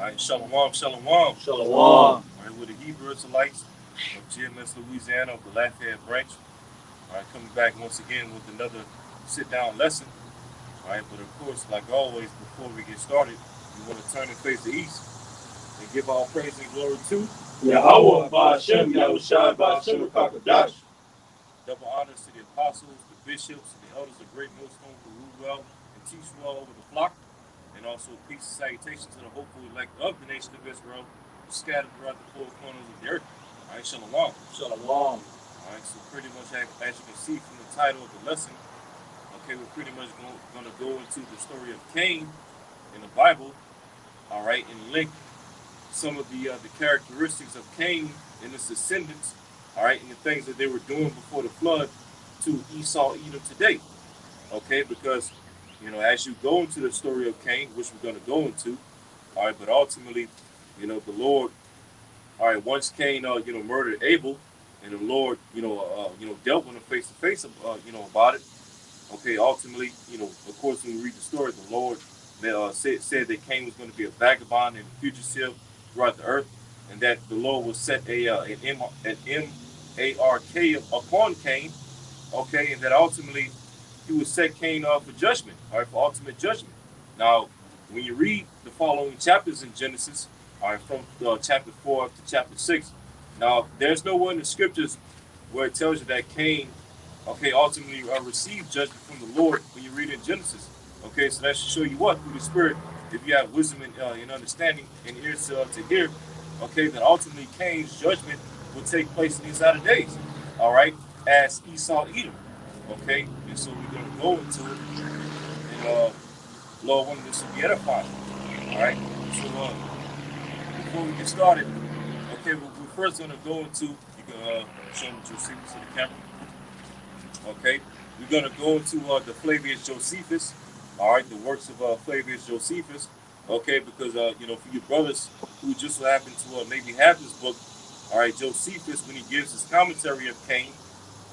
right, Shalom, Shalom. Shalom. All right, we're the Hebrew Israelites of GMS Louisiana of the Lafayette branch. All right, coming back once again with another sit-down lesson. All right, but of course, like always, before we get started, we want to turn and face the east and give all praise and glory to Yahweh, Ba'ashem, Yahushua, Ba'ashem, Kakadash. double honors to the apostles, the bishops, and the elders of Great Millstone who rule well and teach well over the flock. And also peace and salutations to the hopeful elect of the nation of Israel, scattered throughout the four corners of the earth. All right, Shalom. Shalom. All right, so pretty much as you can see from the title of the lesson, okay, we're pretty much going to go into the story of Cain in the Bible, all right, and link some of the characteristics of Cain and his descendants, all right, and the things that they were doing before the flood to Esau, Edom today, okay, because as you go into the story of Cain, which we're going to go into, all right, but ultimately, the Lord, all right, once Cain, murdered Abel, and the Lord, dealt with him face to face, about it. Okay, ultimately, of course, when we read the story, the Lord said that Cain was going to be a vagabond and a fugitive throughout the earth, and that the Lord will set an M-A-R-K upon Cain, okay, and that ultimately he would set Cain for judgment, all right, for ultimate judgment. Now, when you read the following chapters in Genesis, all right, from chapter 4 up to chapter 6, now, there's nowhere in the scriptures where it tells you that Cain, okay, ultimately received judgment from the Lord when you read in Genesis. Okay, so that should show you what? Through the Spirit, if you have wisdom and understanding and ears to hear, okay, that ultimately Cain's judgment will take place in these latter days, all right, as Esau, Edom. Okay, and so we're going to go into it, and Lord wanted this to be edifying, all right? So before we get started, okay, we're first going to go into, you can show them Josephus to the camera, okay? We're going to go into the Flavius Josephus, all right, the works of Flavius Josephus, okay, because, for you brothers who just so happen to maybe have this book, all right, Josephus, when he gives his commentary of Cain,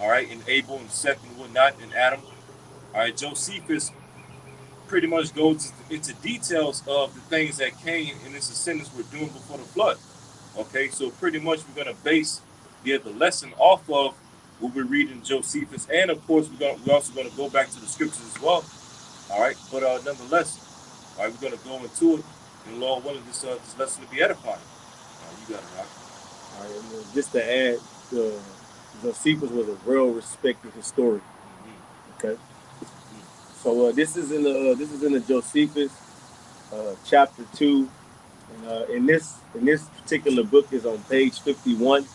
all right, and Abel and Seth and whatnot, and Adam, all right, Josephus pretty much goes into details of the things that Cain and his descendants were doing before the flood. Okay, so pretty much we're going to base the lesson off of what we read in Josephus, and of course we're also going to go back to the scriptures as well. All right, but nonetheless, all right, we're going to go into it, and Lord wanted this lesson to be edifying. You got it, Rock. All right, and just to add, Josephus was a well-respected historian. Mm-hmm. Okay, so this is in the Josephus, chapter 2. And in this particular book is on page 51,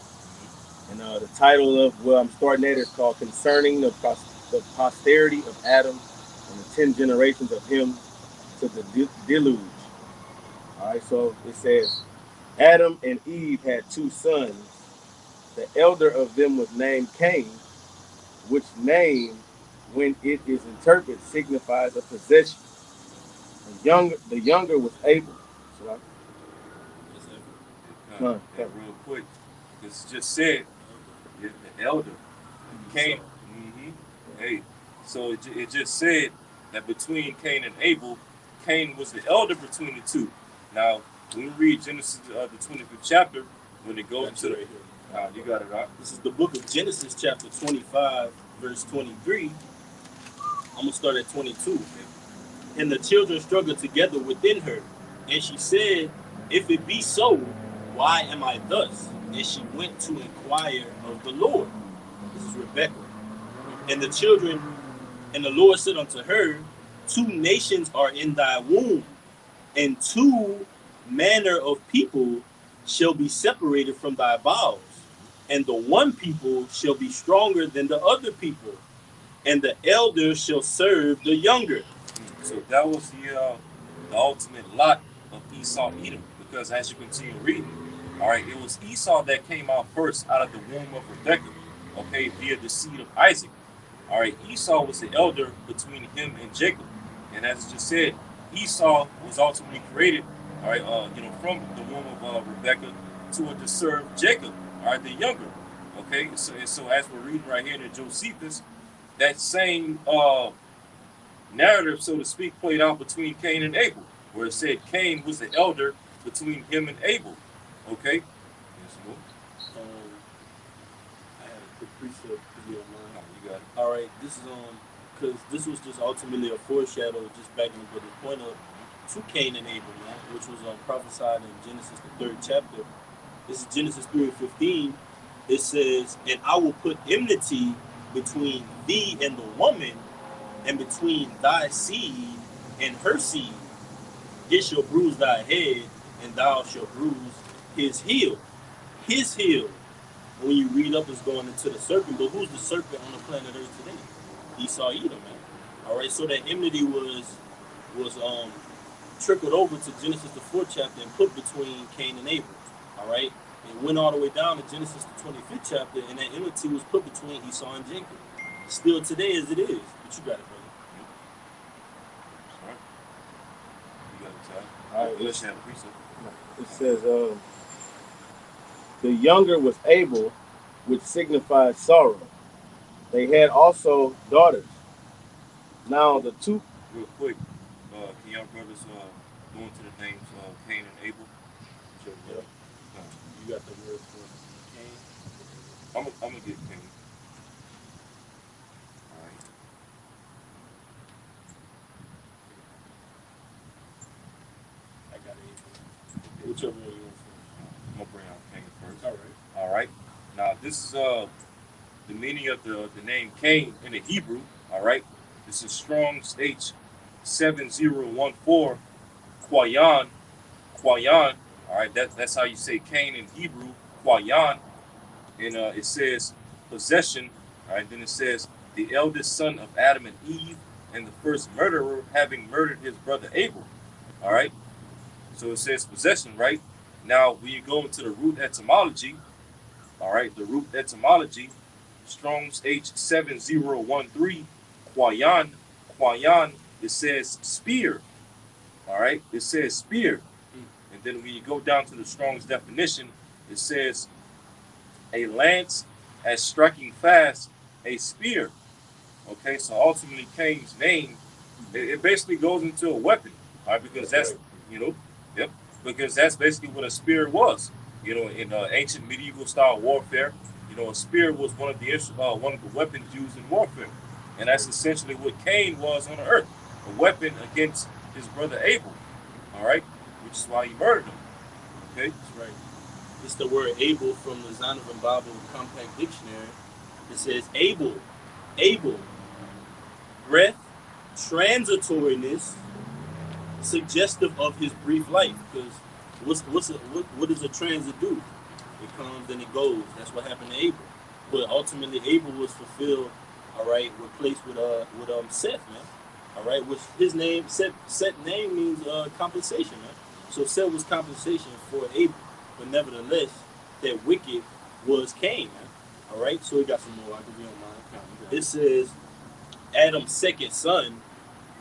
and the title of where I'm starting at is called "Concerning the Posterity of Adam and the 10 Generations of him to the Deluge." All right, so it says, Adam and Eve had 2 sons. The elder of them was named Cain, which name, when it is interpreted, signifies a possession. The younger was Abel. So real quick, it's just said the elder Cain. Mm-hmm. Hey, so it just said that between Cain and Abel, Cain was the elder between the two. Now, when we read Genesis, the 25th chapter, when it goes to the, you got it right. This is the book of Genesis, chapter 25, verse 23. I'm gonna start at 22. And the children struggled together within her, and she said, "If it be so, why am I thus?" And she went to inquire of the Lord. This is Rebekah. And the Lord said unto her, 2 nations are in thy womb, and 2 manner of people shall be separated from thy bowels. And the one people shall be stronger than the other people, and the elder shall serve the younger. So that was the ultimate lot of Esau, Edom, because as you continue reading, all right, it was Esau that came out first out of the womb of Rebekah, okay, via the seed of Isaac. All right, Esau was the elder between him and Jacob, and as I just said, Esau was ultimately created, all right, from the womb of Rebekah to serve Jacob, all right, the younger, okay. So as we're reading right here in Josephus, that same narrative, so to speak, played out between Cain and Abel, where it said Cain was the elder between him and Abel. Okay? Yes, I had a quick precept if you don't mind. no, you got it. All right, this is because this was just ultimately a foreshadow, just backing up with the point of to Cain and Abel, man, which was prophesied in Genesis the 3rd chapter. This is Genesis 3:15. It says, "And I will put enmity between thee and the woman, and between thy seed and her seed. It shall bruise thy head, and thou shalt bruise his heel." His heel. When you read up, it's going into the serpent. But who's the serpent on the planet Earth today? Esau, Edom, man. All right, so that enmity was trickled over to Genesis the 4th chapter and put between Cain and Abel. All right, it went all the way down to Genesis the 25th chapter, and that enmity was put between Esau and Jacob. Still today as it is. But you got it, brother. All right. You got it, Ty. All right, Let's have a precept. it says, the younger was Abel, which signified sorrow. They had also daughters. Now the two. Real quick, can y'all brothers go into the names of Cain and Abel? Sure. Yeah. You got the word for Cain? I'm gonna get Cain. All right. I got Abel. Whichever one you want first. I'm gonna bring out Cain first. All right. All right. Now this is the meaning of the name Cain in the Hebrew. All right. This is Strong's H7014 Kwayan. Kwayan. All right. That's how you say Cain in Hebrew. Kwayan. And it says possession. All right. Then it says the eldest son of Adam and Eve, and the first murderer, having murdered his brother Abel. All right. So it says possession, right? Now, when you go into the root etymology, all right, the root etymology, Strong's H7013, Kwayan, it says spear, all right? It says spear. And then when you go down to the Strong's definition, it says a lance as striking fast, a spear. Okay, so ultimately Cain's name, it basically goes into a weapon, all right, because that's, yep, because that's basically what a spear was. In ancient medieval style warfare, a spear was one of the weapons used in warfare, and that's essentially what Cain was on the earth, a weapon against his brother Abel. All right, which is why he murdered him. Okay, That's right. It's the word Abel from the Zondervan Bible Compact Dictionary. It says Abel, breath, transitoriness, suggestive of his brief life. Because what does a transit do? It comes and it goes. That's what happened to Abel. But ultimately, Abel was fulfilled. All right, replaced with Seth, man. All right, which his name Seth name means compensation, man. So Seth was compensation for Abel, but nevertheless, that wicked was Cain, man. All right, so we got some more. I can be on mine. It says Adam's second son,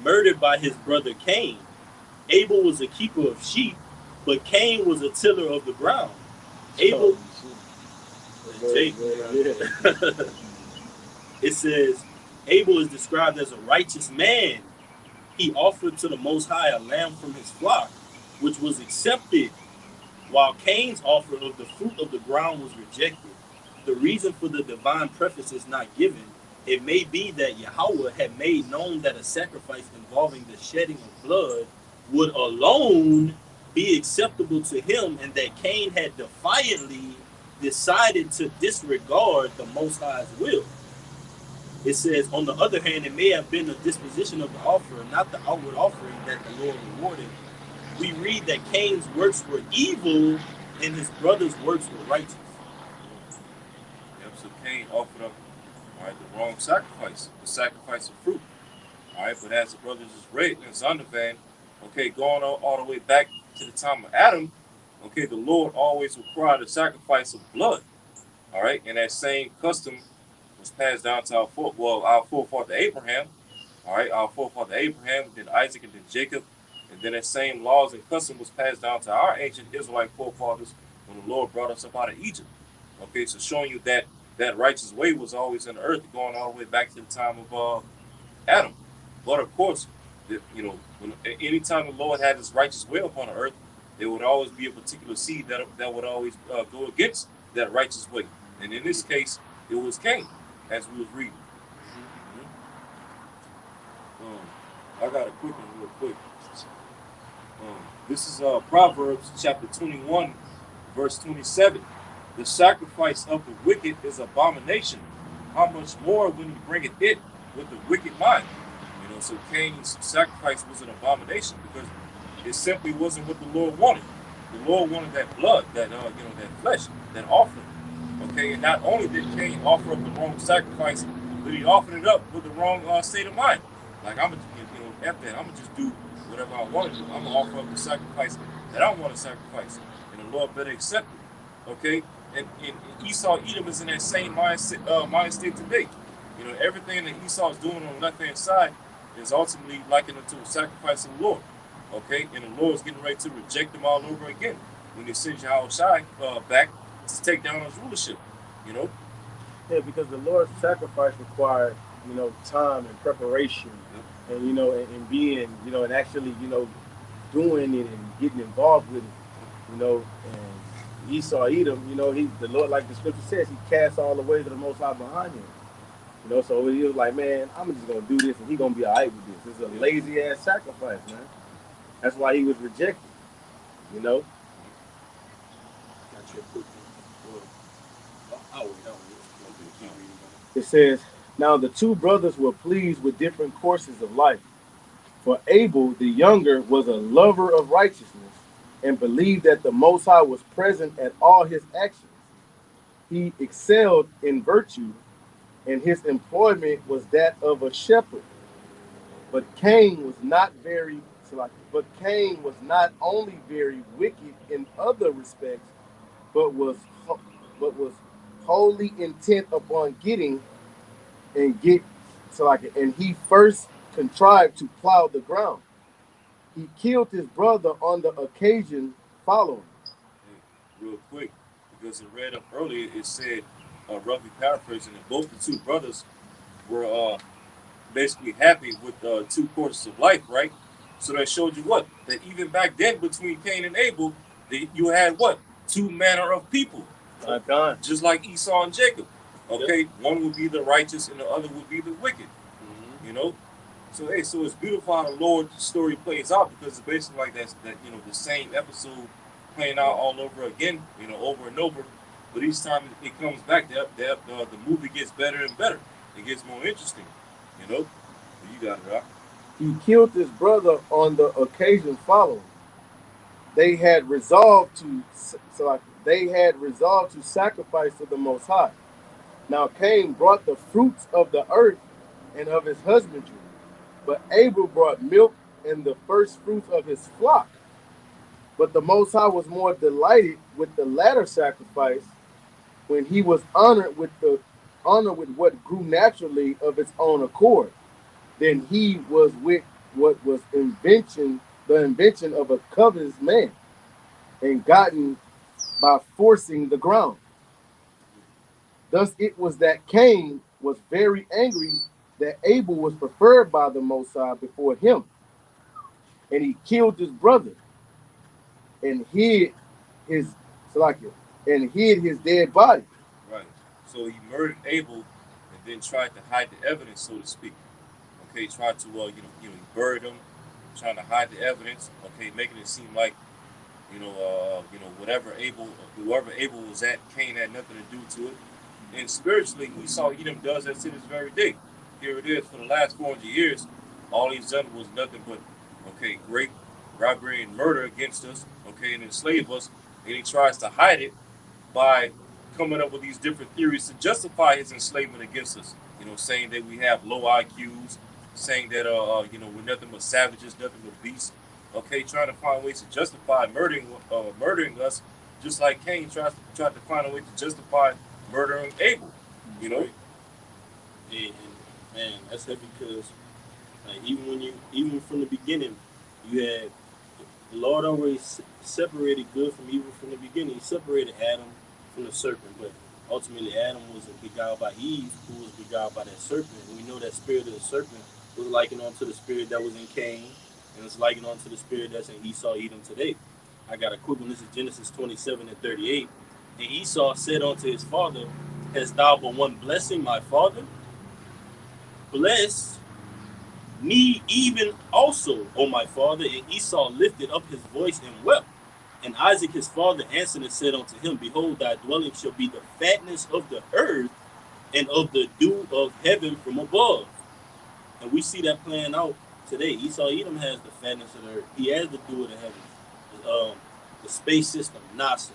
murdered by his brother Cain. Abel was a keeper of sheep, but Cain was a tiller of the ground. Abel. It says Abel is described as a righteous man. He offered to the Most High a lamb from his flock, which was accepted, while Cain's offer of the fruit of the ground was rejected. The reason for the divine preface is not given. It may be that Yahweh had made known that a sacrifice involving the shedding of blood would alone be acceptable to him, and that Cain had defiantly decided to disregard the Most High's will. It says, on the other hand, it may have been a disposition of the offerer, not the outward offering, that the Lord rewarded. We read that Cain's works were evil and his brother's works were righteous. Yep, so Cain offered up, all right, the wrong sacrifice, the sacrifice of fruit. All right, but as the brothers is read in Zondervan, okay, going all the way back to the time of Adam, okay, the Lord always required a sacrifice of blood. All right, and that same custom was passed down to our forefather Abraham. All right, our forefather Abraham, then Isaac, and then Jacob. And then that same laws and custom was passed down to our ancient Israelite forefathers when the Lord brought us up out of Egypt. Okay, so showing you that that righteous way was always in the earth, going all the way back to the time of Adam. But of course, when anytime the Lord had his righteous way upon the earth, there would always be a particular seed that would always go against that righteous way. And in this case, it was Cain, as we was reading. I got a quick one real quick. This is Proverbs chapter 21, verse 27. The sacrifice of the wicked is abomination. How much more when you bring it with the wicked mind? You know, so Cain's sacrifice was an abomination because it simply wasn't what the Lord wanted. The Lord wanted that blood, that that flesh, that offering. Okay, and not only did Cain offer up the wrong sacrifice, but he offered it up with the wrong state of mind. Like, I'm gonna, after that, I'm gonna just do whatever I want to do. I'm gonna offer up the sacrifice that I want to sacrifice, and the Lord better accept it. Okay, and Esau, Edom is in that same mind state today. You know, everything that Esau is doing on the left-hand side is ultimately likened unto a sacrifice of the Lord. Okay, and the Lord's getting ready to reject them all over again when he sends Yahushua back to take down his rulership. You know. Yeah, because the Lord's sacrifice required, time and preparation, and and being, and actually, doing it and getting involved with it, And Esau, Edom, the Lord, like the scripture says, he cast all the ways of the Most High behind him. So he was like, man, I'm just gonna do this, and he's gonna be all right with this. It's a lazy ass sacrifice, man. That's why he was rejected. It says, now the two brothers were pleased with different courses of life. For Abel, the younger, was a lover of righteousness and believed that the Most High was present at all his actions. He excelled in virtue, and his employment was that of a shepherd. But Cain was not only very wicked in other respects, but was wholly intent upon and he first contrived to plow the ground. He killed his brother on the occasion following. Real quick, because it read up earlier, it said, roughly paraphrasing, that both the two brothers were basically happy with two courses of life, right? So that showed you what? That even back then, between Cain and Abel, you had what? Two manner of people. Just like Esau and Jacob. Okay, yep. One would be the righteous and the other would be the wicked. So so it's beautiful how the Lord's story plays out, because it's basically like that the same episode playing out all over again, over and over. But each time it comes back, the movie gets better and better. It gets more interesting. You got it, right? He killed his brother on the occasion following. They had resolved to sacrifice to the Most High. Now Cain brought the fruits of the earth and of his husbandry, but Abel brought milk and the first fruits of his flock. But the Most High was more delighted with the latter sacrifice, when he was honored with what grew naturally of its own accord, than he was with what was the invention of a covetous man, and gotten by forcing the ground. Thus it was that Cain was very angry that Abel was preferred by the Most High before him, and he killed his brother and hid his dead body. Right. So he murdered Abel and then tried to hide the evidence, so to speak. Okay, tried to he buried him, trying to hide the evidence. Okay, making it seem like whoever Abel was at, Cain had nothing to do to it. And spiritually, Esau, Edom does that to this very day. Here it is, for the last 400 years, all he's done was nothing but, great robbery and murder against us, and enslave us. And he tries to hide it by coming up with these different theories to justify his enslavement against us. Saying that we have low IQs, saying that, we're nothing but savages, nothing but beasts. Trying to find ways to justify murdering us, just like Cain tried to find a way to justify murdering Abel. And man, that's heavy, because even from the beginning, you had the Lord always separated good from evil from the beginning. He separated Adam from the serpent, but ultimately Adam was beguiled by Eve, who was beguiled by that serpent. And we know that spirit of the serpent was likened onto the spirit that was in Cain, and it's likened onto the spirit that's in Esau, Edom today. I got a quick one. This is Genesis 27:38. And Esau said unto his father, Hast thou but one blessing, my father? Bless me even also, O my father. And Esau lifted up his voice and wept. And Isaac his father answered and said unto him, Behold, thy dwelling shall be the fatness of the earth and of the dew of heaven from above. And we see that playing out today. Esau Edom has the fatness of the earth. He has the dew of the heavens. The space system, NASA,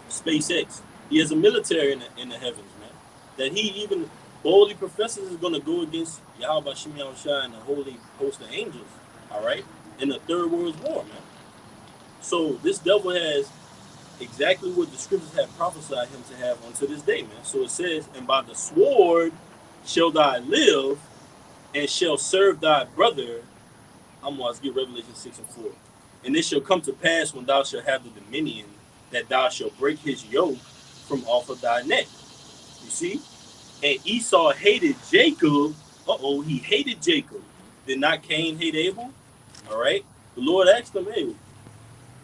SpaceX. He has a military in the heavens, man. That he even boldly professes is going to go against Yahweh Shem Yahushua and the holy host of angels, all right, in the Third World War, man. So this devil has exactly what the scriptures have prophesied him to have unto this day, man. So it says, and by the sword shall thou live, and shall serve thy brother. I'm going to get Revelation 6:4. And it shall come to pass when thou shalt have the dominion, that thou shalt break his yoke from off of thy neck. You see? And Esau hated Jacob. He hated Jacob. Did not Cain hate Abel? All right. The Lord asked him, hey,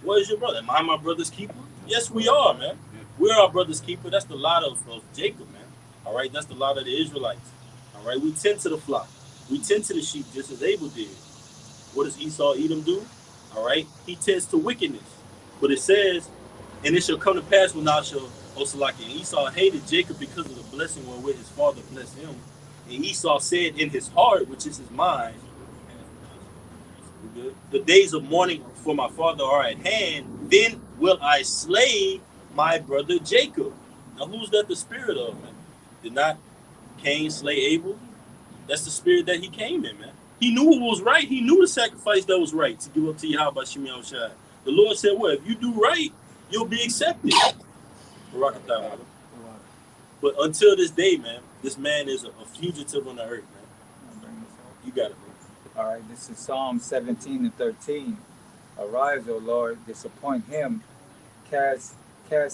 what is your brother? Am I my brother's keeper? Yes, we are, man. We're our brother's keeper. That's the lot of Jacob, man. All right. That's the lot of the Israelites. All right. We tend to the flock. We tend to the sheep just as Abel did. What does Esau Edom do? All right. He tends to wickedness. But it says, and it shall come to pass when thou shalt, and Esau hated Jacob because of the blessing wherewith his father blessed him. And Esau said in his heart, which is his mind, the days of mourning for my father are at hand, then will I slay my brother Jacob. Now who's that the spirit of, man? Did not Cain slay Abel? That's the spirit that he came in, man. He knew what was right. He knew the sacrifice that was right to give up to Yahweh Shem Yahushua. The Lord said, well, if you do right, you'll be accepted. But until this day, man, this man is a fugitive on the earth, man. You got it, man. All right, this is Psalm 17:13. Arise, O Lord, disappoint him, cast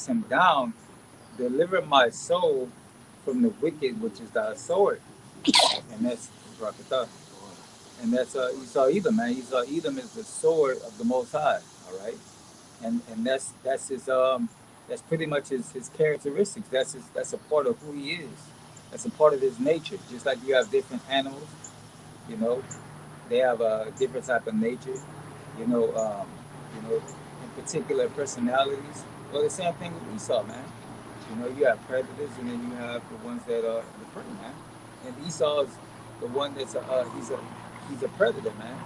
him down, deliver my soul from the wicked, which is thy sword. And that's Rakatah. And that's Esau Edom, man. Esau Edom is the sword of the Most High. All right, and that's his that's pretty much his characteristics. That's a part of who he is. That's a part of his nature. Just like you have different animals, you know, they have a different type of nature. In particular personalities. Well, the same thing with Esau, man. You have predators, and then you have the ones that are the prey, man. And Esau is the one that's he's a predator, man.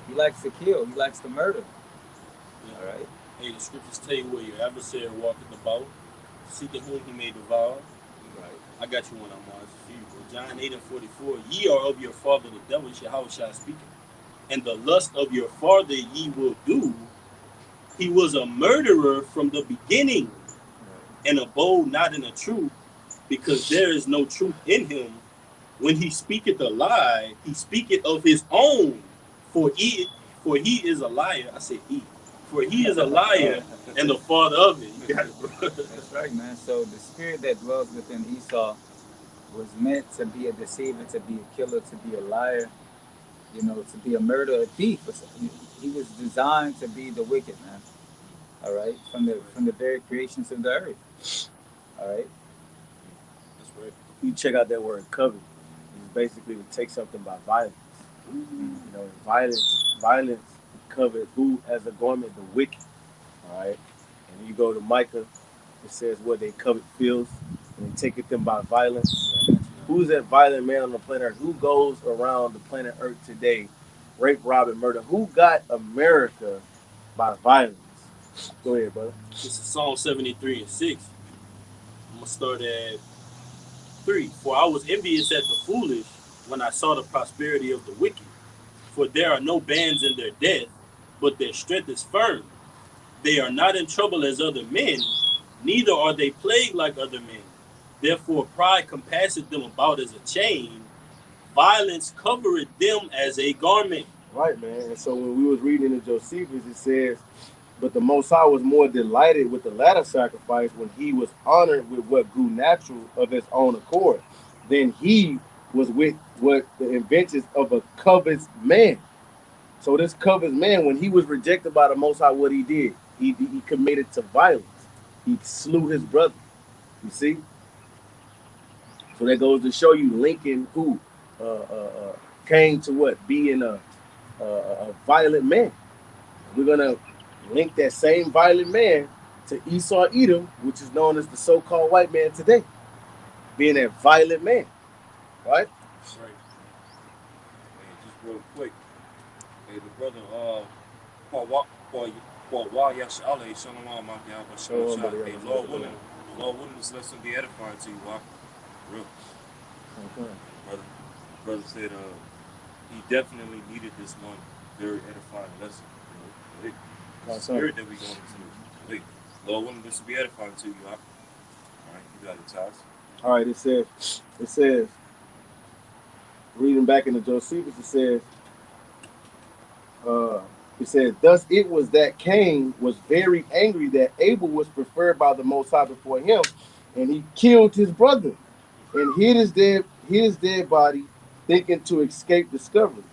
He likes to kill. He likes to murder. Yeah. All right. Hey, the scriptures tell you where your adversary walketh about, seeking whom he may devour. Right. I got you one on Mars for you, bro. John 8:44. Ye are of your father the devil, Yahushua speaking. And the lust of your father ye will do. He was a murderer from the beginning, and abode not in the truth, because there is no truth in him. When he speaketh a lie, he speaketh of his own, for he is a liar. I say he. For he is a liar and the father of it. You got it, bro. That's right, man. So the spirit that dwells within Esau was meant to be a deceiver, to be a killer, to be a liar, to be a murderer, a thief. He was designed to be the wicked, man. All right, from the very creations of the earth. All right. That's right. You check out that word covet. It's basically to take something by violence. Violence, covet who as a garment, the wicked. All right. And you go to Micah, it says where they covet fields and they take it them by violence. Who's that violent man on the planet Earth? Who goes around the planet Earth today, rape, rob, and murder? Who got America by violence? Go ahead, brother. This is Psalm 73:6. I'm gonna start at 3. For I was envious at the foolish when I saw the prosperity of the wicked. For there are no bands in their death, but their strength is firm. They are not in trouble as other men, neither are they plagued like other men. Therefore pride compasseth them about as a chain, violence covereth them as a garment. Right, man. And so when we was reading in Josephus, it says, but the Most High was more delighted with the latter sacrifice when he was honored with what grew natural of his own accord than he was with what the inventions of a covetous man. So this covers man when he was rejected by the Most High. What he did, he committed to violence. He slew his brother. You see, so that goes to show you linking who Cain to what being a violent man. We're gonna link that same violent man to Esau Edom, which is known as the so-called white man today, being a violent man, right? Right. Man, just real quick. Hey, the brother, Paul Yashale, Shalom, Maki, Shalom, hey, Lord willing, this lesson be edifying to you, Wak. Real. Okay. Brother said, he definitely needed this one very edifying lesson. You know, the spirit that we going into. Hey, Lord willing, this will be edifying to you, Wak. All right, you got it, Taz. All right, it says, reading back in the Josephus, it says, thus it was that Cain was very angry that Abel was preferred by the Most High before him, and he killed his brother and hid his dead body, thinking to escape discovery.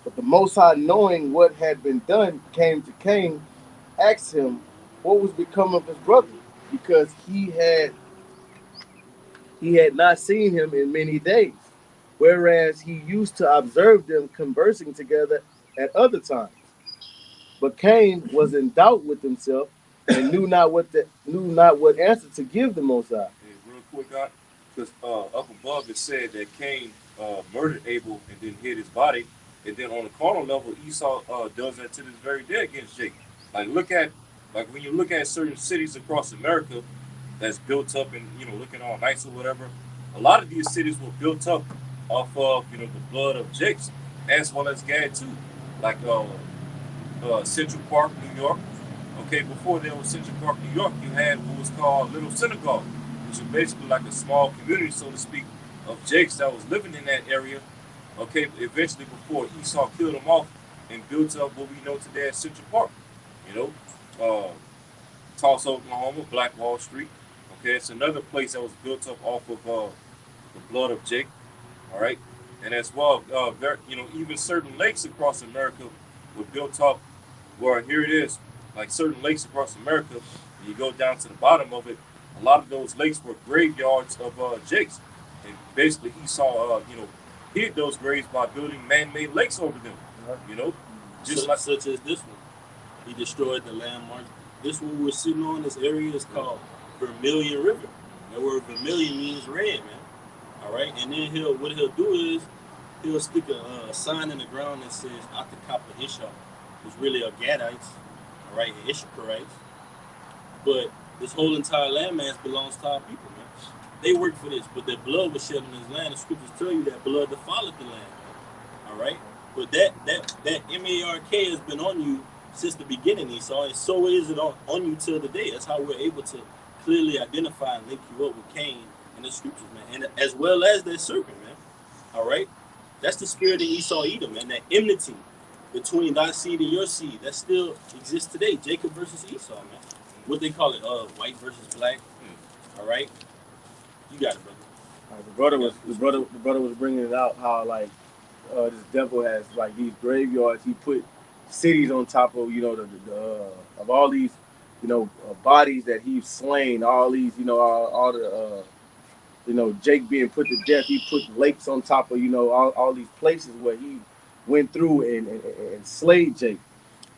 But the Most High, knowing what had been done, came to Cain, asked him what was become of his brother, because he had not seen him in many days, whereas he used to observe them conversing together at other times. But Cain was in doubt with himself and knew not what answer to give the Most High. Hey, real quick, because up above it said that Cain murdered Abel and then hid his body, and then on the carnal level, Esau does that to this very day against Jacob. Like when you look at certain cities across America that's built up and looking all nice or whatever, a lot of these cities were built up off of the blood of Jacob as well as Gad too, like Central Park, New York. Okay, before there was Central Park, New York, you had what was called Little Synagogue, which is basically like a small community, so to speak, of Jakes that was living in that area. Okay, eventually before Esau killed them off and built up what we know today as Central Park. Tulsa, Oklahoma, Black Wall Street. Okay, it's another place that was built up off of the blood of Jake. All right, and as well, even certain lakes across America were built up. Where here it is, like certain lakes across America, and you go down to the bottom of it, a lot of those lakes were graveyards of Jake's. And basically Esau, hid those graves by building man-made lakes over them. Such as this one. He destroyed the landmarks. This one we're sitting on, this area is called Vermilion River. That word vermilion means red, man. All right, and then what he'll do is he'll stick a sign in the ground that says Atakapa Isha, who's really a Gadites, all right, and Ishakarites. But this whole entire landmass belongs to our people, man. They work for this, but their blood was shed on this land. The scriptures tell you that blood defiled the land, man. All right, but that MARK has been on you since the beginning, Esau, and so is it on you till the day. That's how we're able to clearly identify and link you up with Cain in the scriptures, man, and as well as that serpent, man. All right, that's the spirit of Esau, Edom, man. That enmity between thy seed and your seed that still exists today. Jacob versus Esau, man. What they call it, white versus black. All right, you got it, brother. The brother was bringing it out how like this devil has like these graveyards. He put cities on top of of all these bodies that he's slain. All these all the Jake being put to death. He put lakes on top of all these places where he went through and slayed Jake.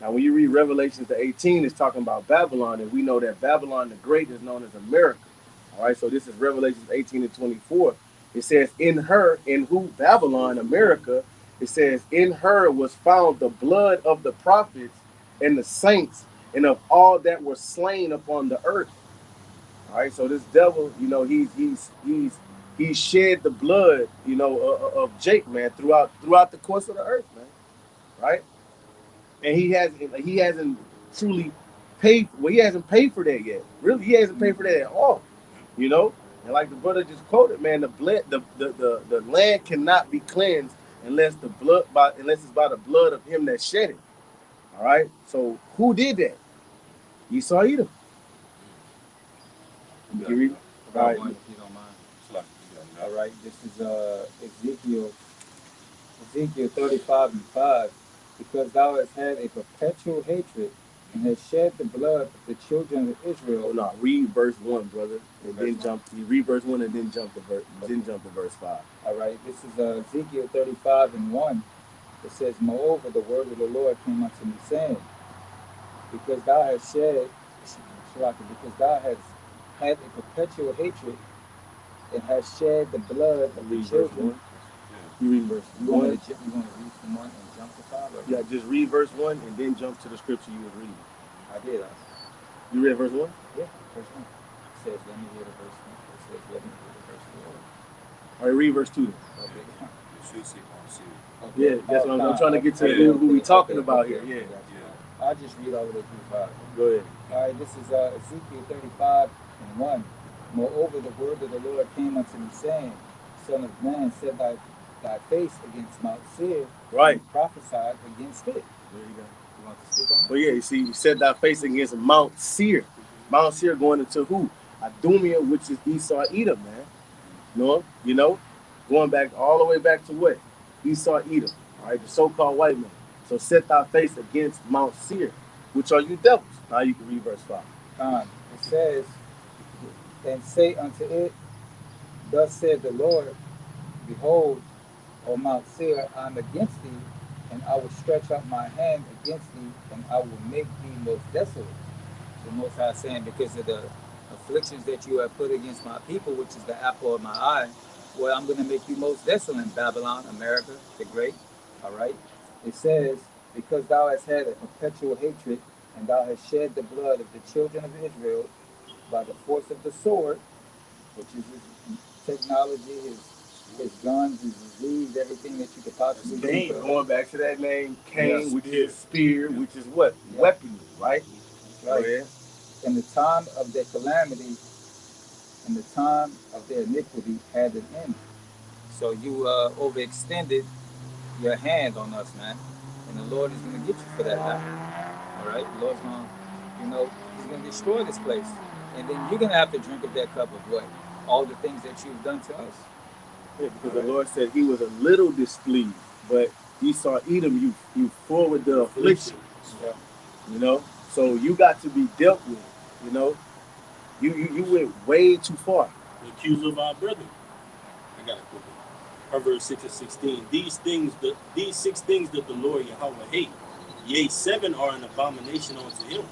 Now, when you read Revelations 18, it's talking about Babylon, and we know that Babylon the Great is known as America. All right, so this is Revelations 18 and 24. It says, in her, in who? Babylon, America. It says, in her was found the blood of the prophets and the saints and of all that were slain upon the earth. All right, so this devil, he shed the blood, of Jake, man, throughout the course of the earth, man. Right? And he hasn't truly paid. Well, he hasn't paid for that yet. Really, he hasn't paid for that at all. And like the brother just quoted, man, the land cannot be cleansed unless it's by the blood of him that shed it. All right. So who did that? Esau Edom. You read? All right. If you don't mind. All right. This is Ezekiel 35 and 5. because thou hast had a perpetual hatred and hast shed the blood of the children of Israel. Oh no, read verse 1, brother, and then jump. You read verse 1 and then jump to verse 5. All right, this is Ezekiel 35:1. It says, moreover, the word of the Lord came unto me, saying, because thou hast shed, because thou hast had a perpetual hatred and hast shed the blood of the children. You read verse 1. You want to read from 1 and jump to 5? Yeah, just read verse 1 and then jump to the scripture you was reading. I did. You read verse 1? Yeah, verse 1. It says, let me hear the verse 1. It says, let me hear the verse 4. All right, read verse 2. Okay. Yeah, that's what I'm trying to get to who we talking about here. Yeah. I'll just read all the way through 5. Go ahead. All right, this is Ezekiel 35:1. Moreover, the word of the Lord came unto me, saying, Son of man, set thy face against Mount Seir, Right. and prophesied against it. There you go. You want to speak on it? Well, yeah, you see, you set thy face against Mount Seir. Mount Seir going into who? Idumea, which is Esau, Edom, man. You know, going back all the way back to what? Esau, Edom, all right, the so-called white man. So set thy face against Mount Seir, which are you devils. Now you can read verse 5. It says, and say unto it, thus said the Lord, behold, O Mount Seir, I am against thee, and I will stretch out my hand against thee, and I will make thee most desolate. The Most High saying, because of the afflictions that you have put against my people, which is the apple of my eye, well, I'm going to make you most desolate, Babylon, America, the great. All right. It says, because thou hast had a perpetual hatred, and thou hast shed the blood of the children of Israel by the force of the sword, which is his technology, his guns, his disease, everything that you could possibly Cain, think of. going back to that name, Cain, Yes. which is spear, which is what? Yeah. Weaponry, right? Right. Oh, yeah. And the time of their calamity and the time of their iniquity had an end. So you overextended your hand on us, man. And the Lord is going to get you for that now. All right? The Lord's going to, he's going to destroy this place. And then you're going to have to drink of that cup of what? All the things that you've done to us. Yeah, because the Lord said he was a little displeased, but Esau, Edom, you forward the affliction. Yeah. So you got to be dealt with. You went way too far. The accuser of our brethren. I got it quickly. Proverbs 6:16. These 6 things that the Lord Yahweh hate, yea, 7 are an abomination unto him.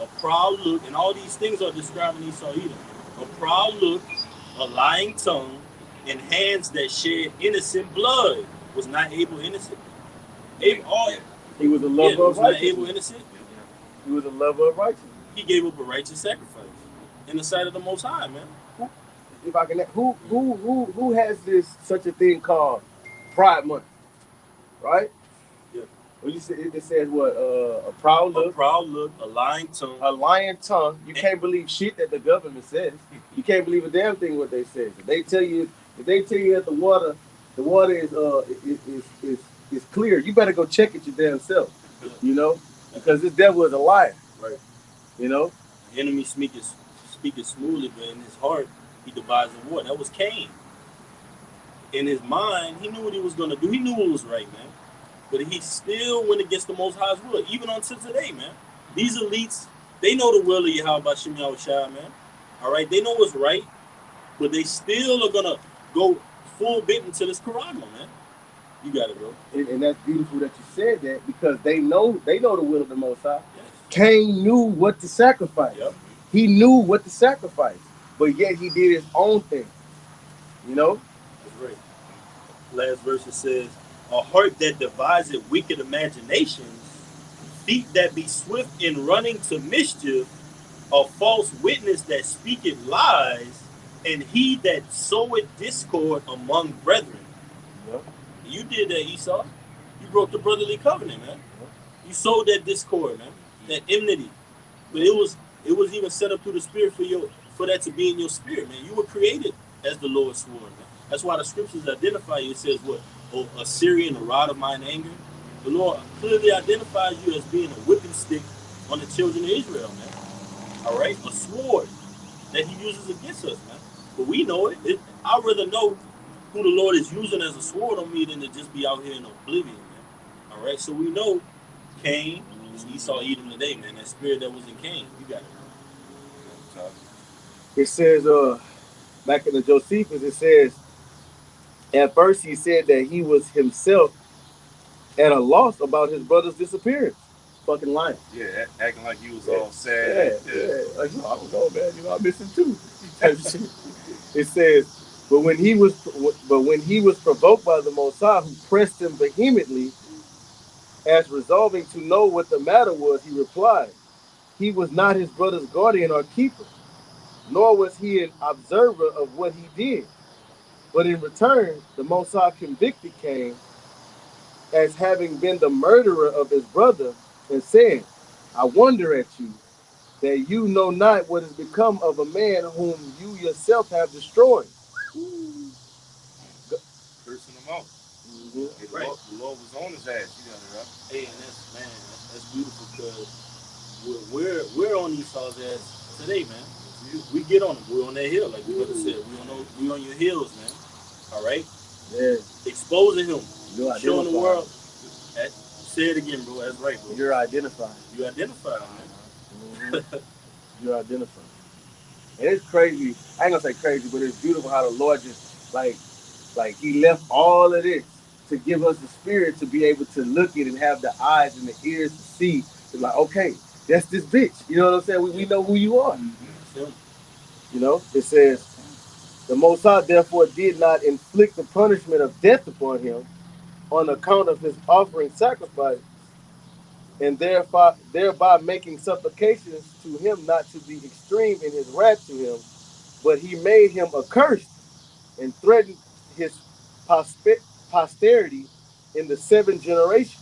A proud look, and all these things are describing Esau, Edom. A proud look, a lying tongue, and hands that shed innocent blood. Was not Abel innocent? He was a lover of was not Abel righteousness. innocent? He was a lover of righteousness. He gave up a righteous sacrifice in the sight of the Most High, man. If I can, who has this such a thing called Pride Month, right? Yeah. Well, you said it says what? A proud A look, proud look, a lying tongue. a lying tongue. You can't believe shit that the government says. You can't believe a damn thing what they say. If they tell you that the water is clear, you better go check it your damn self. Because this devil is a liar. Right. The enemy speaking smoothly, but in his heart, he devised a war. That was Cain. In his mind, he knew what he was going to do. He knew what was right, man. But he still went against the Most High's will, even until today, man. These elites, they know the will of Yahweh Bashim Yahushua, man. All right? They know what's right, but they still are going to go full bit into this Quran, man. You got it, bro. And that's beautiful that you said that, because they know the will of the Most High. Yes. Cain knew what to sacrifice. Yep. He knew what to sacrifice, but yet he did his own thing. That's right. Last verse it says, a heart that deviseth wicked imaginations, feet that be swift in running to mischief, a false witness that speaketh lies, and he that soweth discord among brethren. Yep. You did that, Esau. You broke the brotherly covenant, man. Yep. You sowed that discord, man. That enmity. But it was even set up through the Spirit for that to be in your spirit, man. You were created as the Lord swore, man. That's why the scriptures identify you. It says what? A Syrian, a rod of mine anger. The Lord clearly identifies you as being a whipping stick on the children of Israel, man. All right? A sword that he uses against us, man. But we know it. I'd rather know who the Lord is using as a sword on me than to just be out here in oblivion, man. All right, so we know Cain, Esau, Edom today, man. That spirit that was in Cain, you got it. It says, back in the Josephus, it says, at first he said that he was himself at a loss about his brother's disappearance. Fucking lying. Yeah, acting like he was all sad. Yeah. Like, no, I don't know, man. You know, I'm missing too. Type shit. It says, but when he was provoked by the Most High, who pressed him vehemently, as resolving to know what the matter was, he replied, he was not his brother's guardian or keeper, nor was he an observer of what he did. But in return, the Most High convicted Cain as having been the murderer of his brother, and said, I wonder at you, that you know not what has become of a man whom you yourself have destroyed. Cursing him out. Mm-hmm. Hey, the Lord was on his ass. You got it, right? Hey, and that's beautiful because we're on Esau's ass today, man. We get on them. We're on that hill, like we brother said. We on your heels, man. All right. Yeah. Exposing him, showing the world. Say it again, bro. That's right, bro. You're identified. You identified, man. Mm-hmm. You're identified. And it's crazy. I ain't gonna say crazy, but it's beautiful how the Lord just like he left all of this to give us the spirit to be able to look at and have the eyes and the ears to see. It's like, okay, that's this bitch. You know what I'm saying? We know who you are. Mm-hmm. You know, it says, the Most High therefore did not inflict the punishment of death upon him on account of his offering sacrifice, and thereby making supplications to him not to be extreme in his wrath to him, but he made him accursed and threatened his posterity in the 7th generation.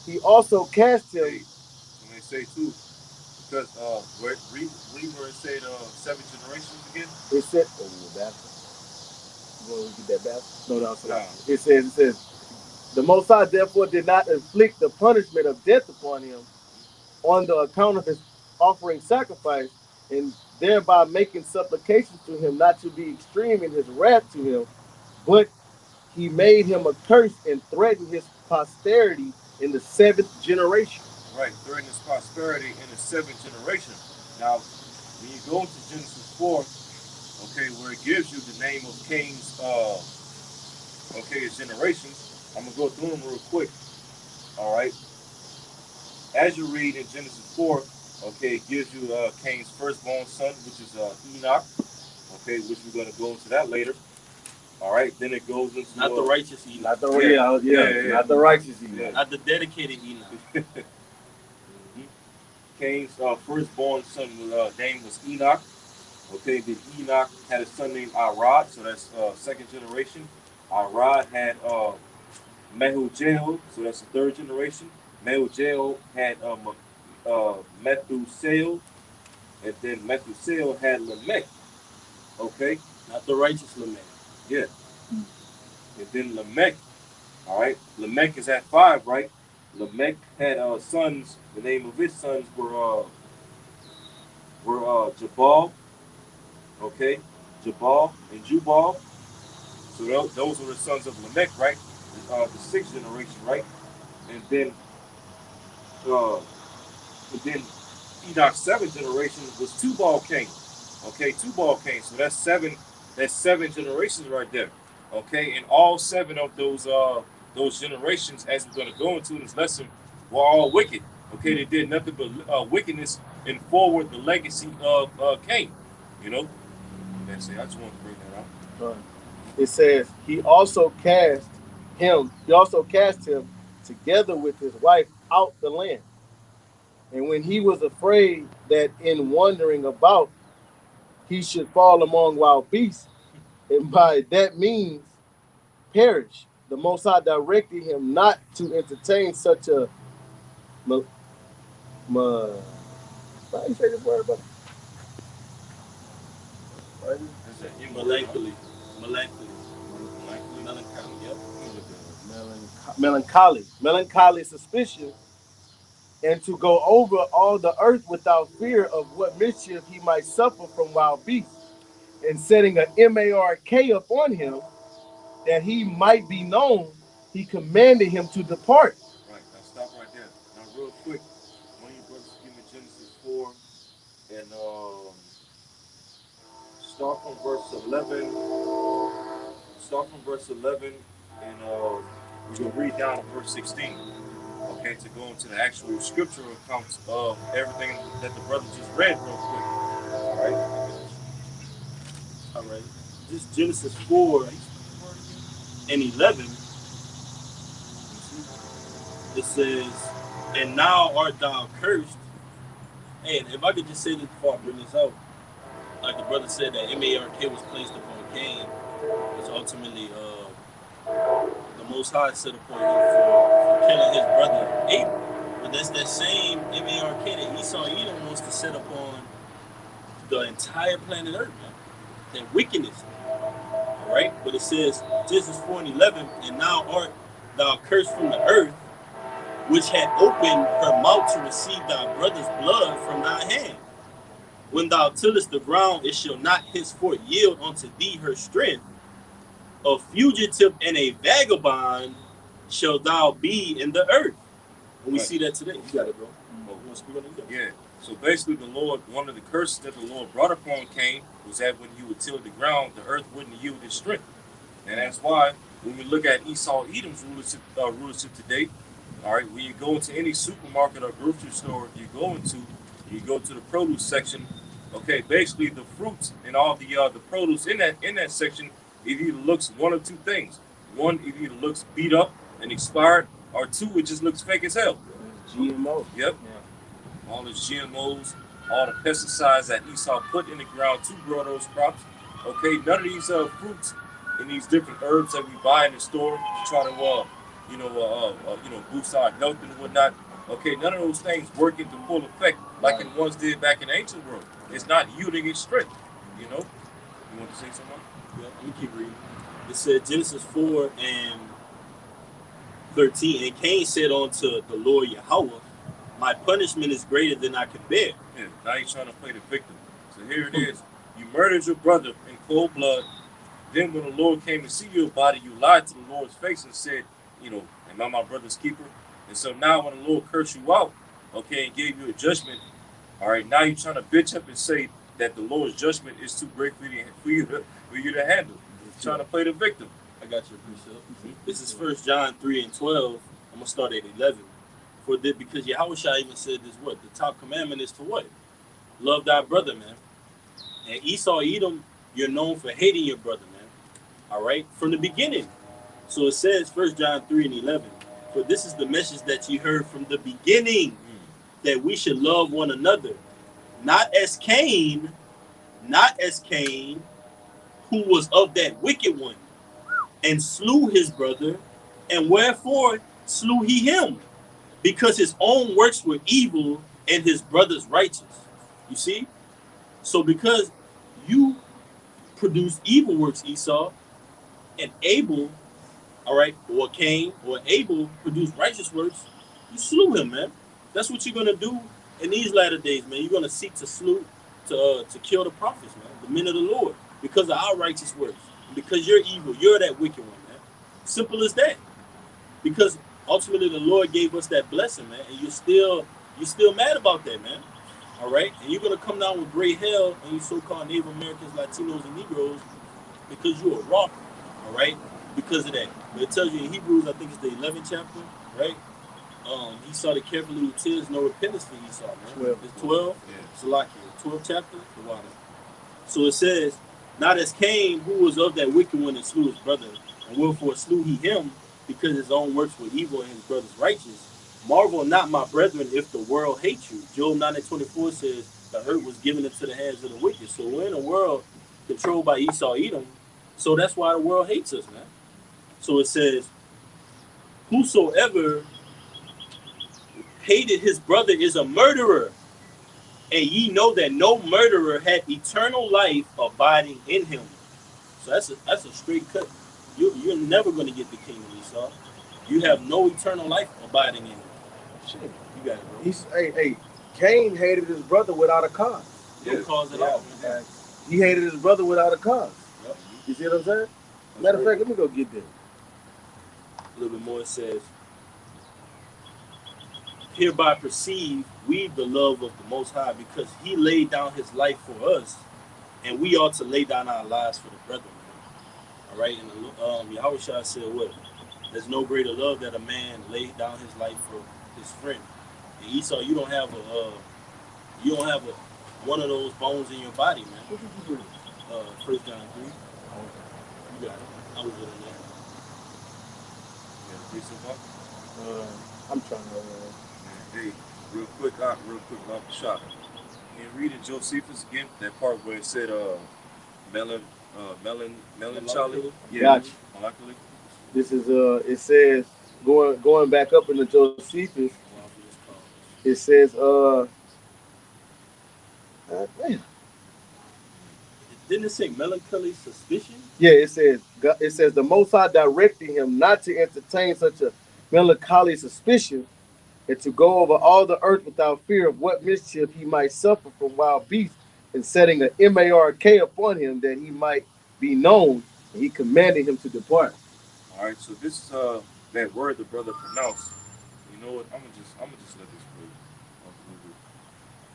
He also cast him. When they say too, because read where it said 7 generations again. It said, oh, you want to get that bathroom? No. It says, the Most High therefore did not inflict the punishment of death upon him on the account of his offering sacrifice, and thereby making supplications to him not to be extreme in his wrath to him, but he made him a curse and threatened his posterity in the 7th generation. Right, threatened his prosperity in the 7th generation. Now, when you go into Genesis 4, okay, where it gives you the name of Cain's, his generations, I'm going to go through them real quick. All right. As you read in Genesis 4, okay, it gives you Cain's firstborn son, which is Enoch, okay, which we're going to go into that later. All right, then it goes into... Not the righteous Enoch. Not the righteous Enoch. Yeah. Not the dedicated Enoch. Cain's firstborn son name was Enoch. Okay, then Enoch had a son named Arad, so that's 2nd generation. Arad had Mehujael, so that's the 3rd generation. Mehujael had Methusael, and then Methusael had Lamech. Okay, not the righteous Lamech. Yeah, and then Lamech. All right, Lamech is at 5, right? Lamech had sons. The name of his sons were Jabal. Okay, Jabal and Jubal. So those were the sons of Lamech, right? The 6th generation, right? And then Enoch's 7th generation was Tubal Cain. Okay, Tubal Cain. So that's 7. That's 7 generations right there. Okay, and all 7 of those generations, as we're going to go into this lesson, were all wicked. Okay, they did nothing but wickedness and forward the legacy of Cain. You know, that's it. I just wanted to bring that out. It says he also cast him together with his wife out the land. And when he was afraid that in wandering about he should fall among wild beasts, and by that means perish, the Most High directed him not to entertain such a how do you say this word, brother? Melancholy suspicion, and to go over all the earth without fear of what mischief he might suffer from wild beasts, and setting a mark upon him, that he might be known, he commanded him to depart. real quick, one of you brothers give me Genesis 4 and start from verse 11. Start from verse 11 and we're going to read down to verse 16. Okay, to go into the actual scriptural accounts of everything that the brother just read real quick. All right. This Genesis 4 and 11. It says, and now art thou cursed. And if I could just say this before I bring this out, like the brother said that M-A-R-K was placed upon Cain, which ultimately the Most High set upon him for killing his brother Abel. But that's that same M-A-R-K that Esau Edom wants to set upon the entire planet Earth, man. That wickedness. All right? But it says, Genesis 4 and 11, and now art thou cursed from the earth, which had opened her mouth to receive thy brother's blood from thy hand. When thou tillest the ground, it shall not henceforth yield unto thee her strength. A fugitive and a vagabond shall thou be in the earth. And we see that today. You got it, bro. You want to speak on it? Yeah. So basically, the Lord, one of the curses that the Lord brought upon Cain was that when he would till the ground, the earth wouldn't yield its strength. And that's why when we look at Esau Edom's rulership today, all right, when you go into any supermarket or grocery store you go to the produce section. Okay, basically the fruits and all the produce in that section, it either looks one of two things. One, it either looks beat up and expired, or two, it just looks fake as hell. GMO. Yep. Yeah. All the GMOs, all the pesticides that Esau put in the ground to grow those crops. Okay, none of these fruits and these different herbs that we buy in the store to try to boost our health and whatnot. Okay, none of those things work into full effect like it once did back in the ancient world. It's not yielding its strength, you know. You want to say something? Yeah, let me keep reading. It said Genesis 4 and 13, and Cain said unto the Lord Yahweh, my punishment is greater than I can bear. Yeah, now you're trying to play the victim. So here it is. You murdered your brother in cold blood. Then when the Lord came to see your body, you lied to the Lord's face and said, am I my brother's keeper? And so now when the Lord cursed you out, okay, and gave you a judgment, all right, now you're trying to bitch up and say that the Lord's judgment is too great for you to handle. You're trying to play the victim. I got you, Priscilla. This is 1 John 3 and 12. I'm going to start at 11. Because Yahweh even said this, what? The top commandment is to what? Love thy brother, man. And Esau, Edom, you're known for hating your brother, man. All right? From the beginning. So it says, 1 John 3 and 11, for this is the message that you heard from the beginning, that we should love one another. Not as Cain, who was of that wicked one, and slew his brother, and wherefore slew he him? Because his own works were evil, and his brother's righteous. You see? So because you produced evil works, Esau, and Abel, all right, or Cain, or Abel produced righteous works, you slew him, man. That's what you're gonna do in these latter days, man. You're gonna seek to kill the prophets, man, the men of the Lord, because of our righteous works. Because you're evil, you're that wicked one, man. Simple as that. Because ultimately the Lord gave us that blessing, man, and you're still mad about that, man. All right, and you're gonna come down with great hell, and you so-called Native Americans, Latinos, and Negroes, because you're a rock, all right, because of that. But it tells you in Hebrews, I think it's the 11th chapter, right? He saw it carefully with tears, no repentance for Esau, man. 12. It's 12. Yeah. It's like 12th chapter. So it says, not as Cain, who was of that wicked one and slew his brother, and wherefore slew he him, because his own works were evil and his brother's righteous. Marvel not, my brethren, if the world hates you. Job 9:24 says, the earth was given into the hands of the wicked. So we're in a world controlled by Esau, Edom. So that's why the world hates us, man. So it says, whosoever hated his brother is a murderer. And ye know that no murderer had eternal life abiding in him. So that's a straight cut. You're never going to get the kingdom, Esau. You have no eternal life abiding in him. Shit. You got it, bro. Hey, Cain hated his brother without a cause. No cause at all, man. He hated his brother without a cause. Yep. You see what I'm saying? Matter of fact, let me go get that. A little bit more, it says, hereby perceive we the love of the Most High, because He laid down His life for us, and we ought to lay down our lives for the brethren. All right, and Yahushua said, "What? There's no greater love that a man laid down his life for his friend." And Esau, you don't have one of those bones in your body, man. What did you do? 1 John 3. You got it. I was in there. Yeah, read some more. I'm trying to. Hey, real quick off the shot. Can you read in Josephus again? That part where it said melancholy. Yeah, Gotcha. melancholy. This is it says going back up into Josephus. It says damn. Didn't it say melancholy suspicion? Yeah, it says the Most High directed him not to entertain such a melancholy suspicion, and to go over all the earth without fear of what mischief he might suffer from wild beasts, and setting a mark upon him that he might be known, and he commanded him to depart. All right, so this is that word the brother pronounced. You know what? I'm gonna just let this play.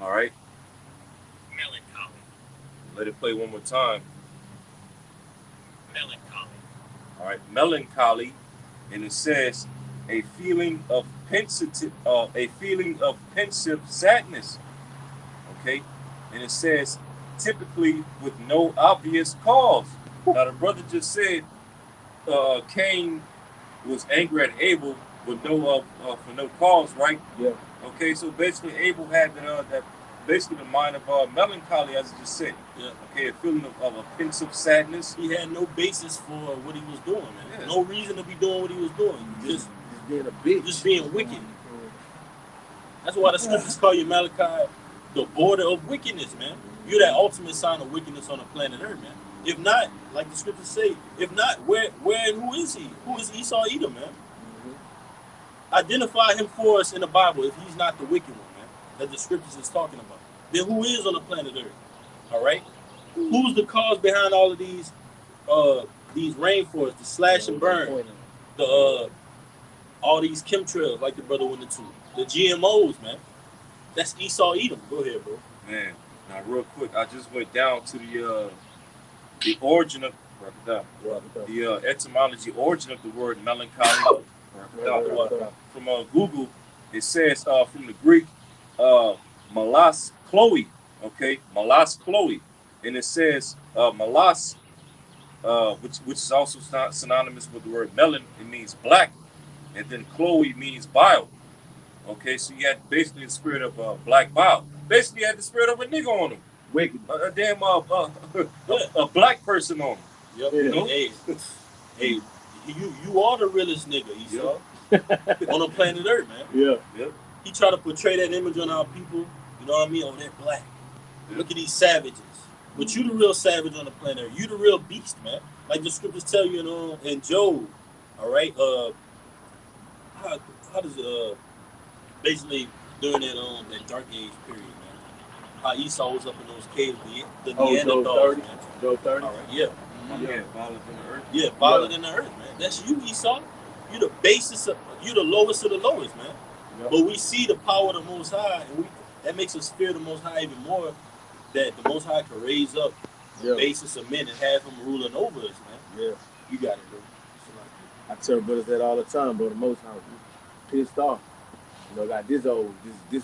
All right. Melancholy. Let it play one more time. Melancholy. All right, melancholy, and it says a feeling of pensive sadness. Okay, and it says typically with no obvious cause. Now the brother just said Cain was angry at Abel with for no cause, right? Yeah. Okay, so basically Abel had that basically the mind of melancholy, as I just said. Yeah. Okay, a feeling of a pensive sadness. He had no basis for what he was doing, man. Yeah. No reason to be doing what he was doing. Just being a bitch. Just being wicked. That's why the scriptures call you Malachi the border of wickedness, man. You're that ultimate sign of wickedness on the planet Earth, man. If not, like the scriptures say, if not, where and who is he? Who is Esau Edom, man? Mm-hmm. Identify him for us in the Bible if he's not the wicked one, man, that the scriptures is talking about. Then who is on the planet Earth? All right? Who's the cause behind all of these rainforests, the slash and burn, all these chemtrails like the brother went into, the GMOs, man? That's Esau Edom. Go ahead, bro. Man, now real quick, I just went down to the origin of the etymology origin of the word melancholy. From Google, it says from the Greek malas chloe, okay, malas chloe, and it says malas, which is also synonymous with the word melon. It means black, and then chloe means bile. Okay, so you had basically the spirit of black bile. Basically, you had the spirit of a nigga on him. Wicked. A damn a black person on him. Yep. You know? Hey, you are the realest nigga, Esau. Yep. On the planet Earth, man. Yeah. Yep. He tried to portray that image on our people. You know what I mean? Oh, they're black. Yep. Look at these savages. But you the real savage on the planet Earth. You the real beast, man. Like the scriptures tell you in Job. All right. How does basically during that dark age period, man, how Esau was up in those caves, the Neanderthals, man. Job 30? All right, yeah. Yeah, violent in the earth. Yeah, violent in the earth, man. That's you, Esau. You the basis you the lowest of the lowest, man. Yep. But we see the power of the Most High, and that makes us fear the Most High even more, that the Most High can raise up the basis of men and have him ruling over us, man. Yeah. You got it, bro. I tell brothers that all the time, bro. The Most High pissed off. You know, got this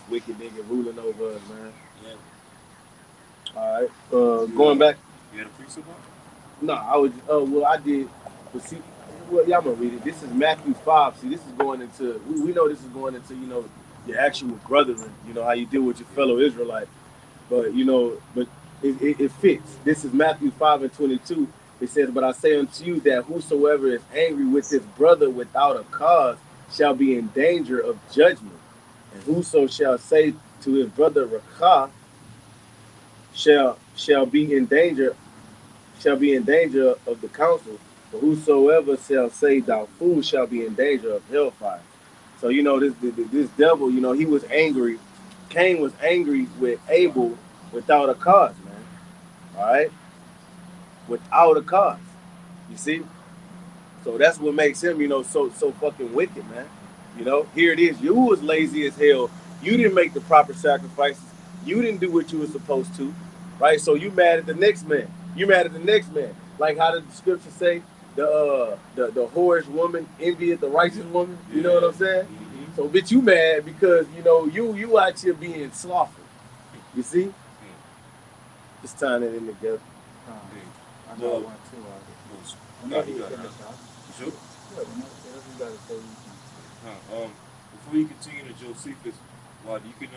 wicked nigga ruling over us, man. Yeah. All right. Going back. You had a priest about? No, I was. Well, I did. But see, well, y'all gonna read it. This is Matthew 5. See, this is going into. We know this is going into your actual brethren. You know how you deal with your fellow Israelite. But it fits. This is Matthew 5:22. It says, "But I say unto you that whosoever is angry with his brother without a cause shall be in danger of judgment. And whoso shall say to his brother Rakah shall be in danger of the council. But whosoever shall say thou fool shall be in danger of hellfire." So this devil, he was angry. Cain was angry with Abel without a cause, man. All right, without a cause. You see. So that's what makes him, so fucking wicked, man. You know, here it is. You was lazy as hell. You didn't make the proper sacrifices. You didn't do what you were supposed to, right? So you mad at the next man. You mad at the next man. Like how did the scripture say? The whorish woman envied the righteous woman. You know what I'm saying? Mm-hmm. So bitch, you mad because you know you out here being slothful. You see? Just tying it in together. I Well, got one too. God, Whenever you you got it. finish, You sure? yeah, whenever you gotta say, you can. Before you continue to Josephus, you can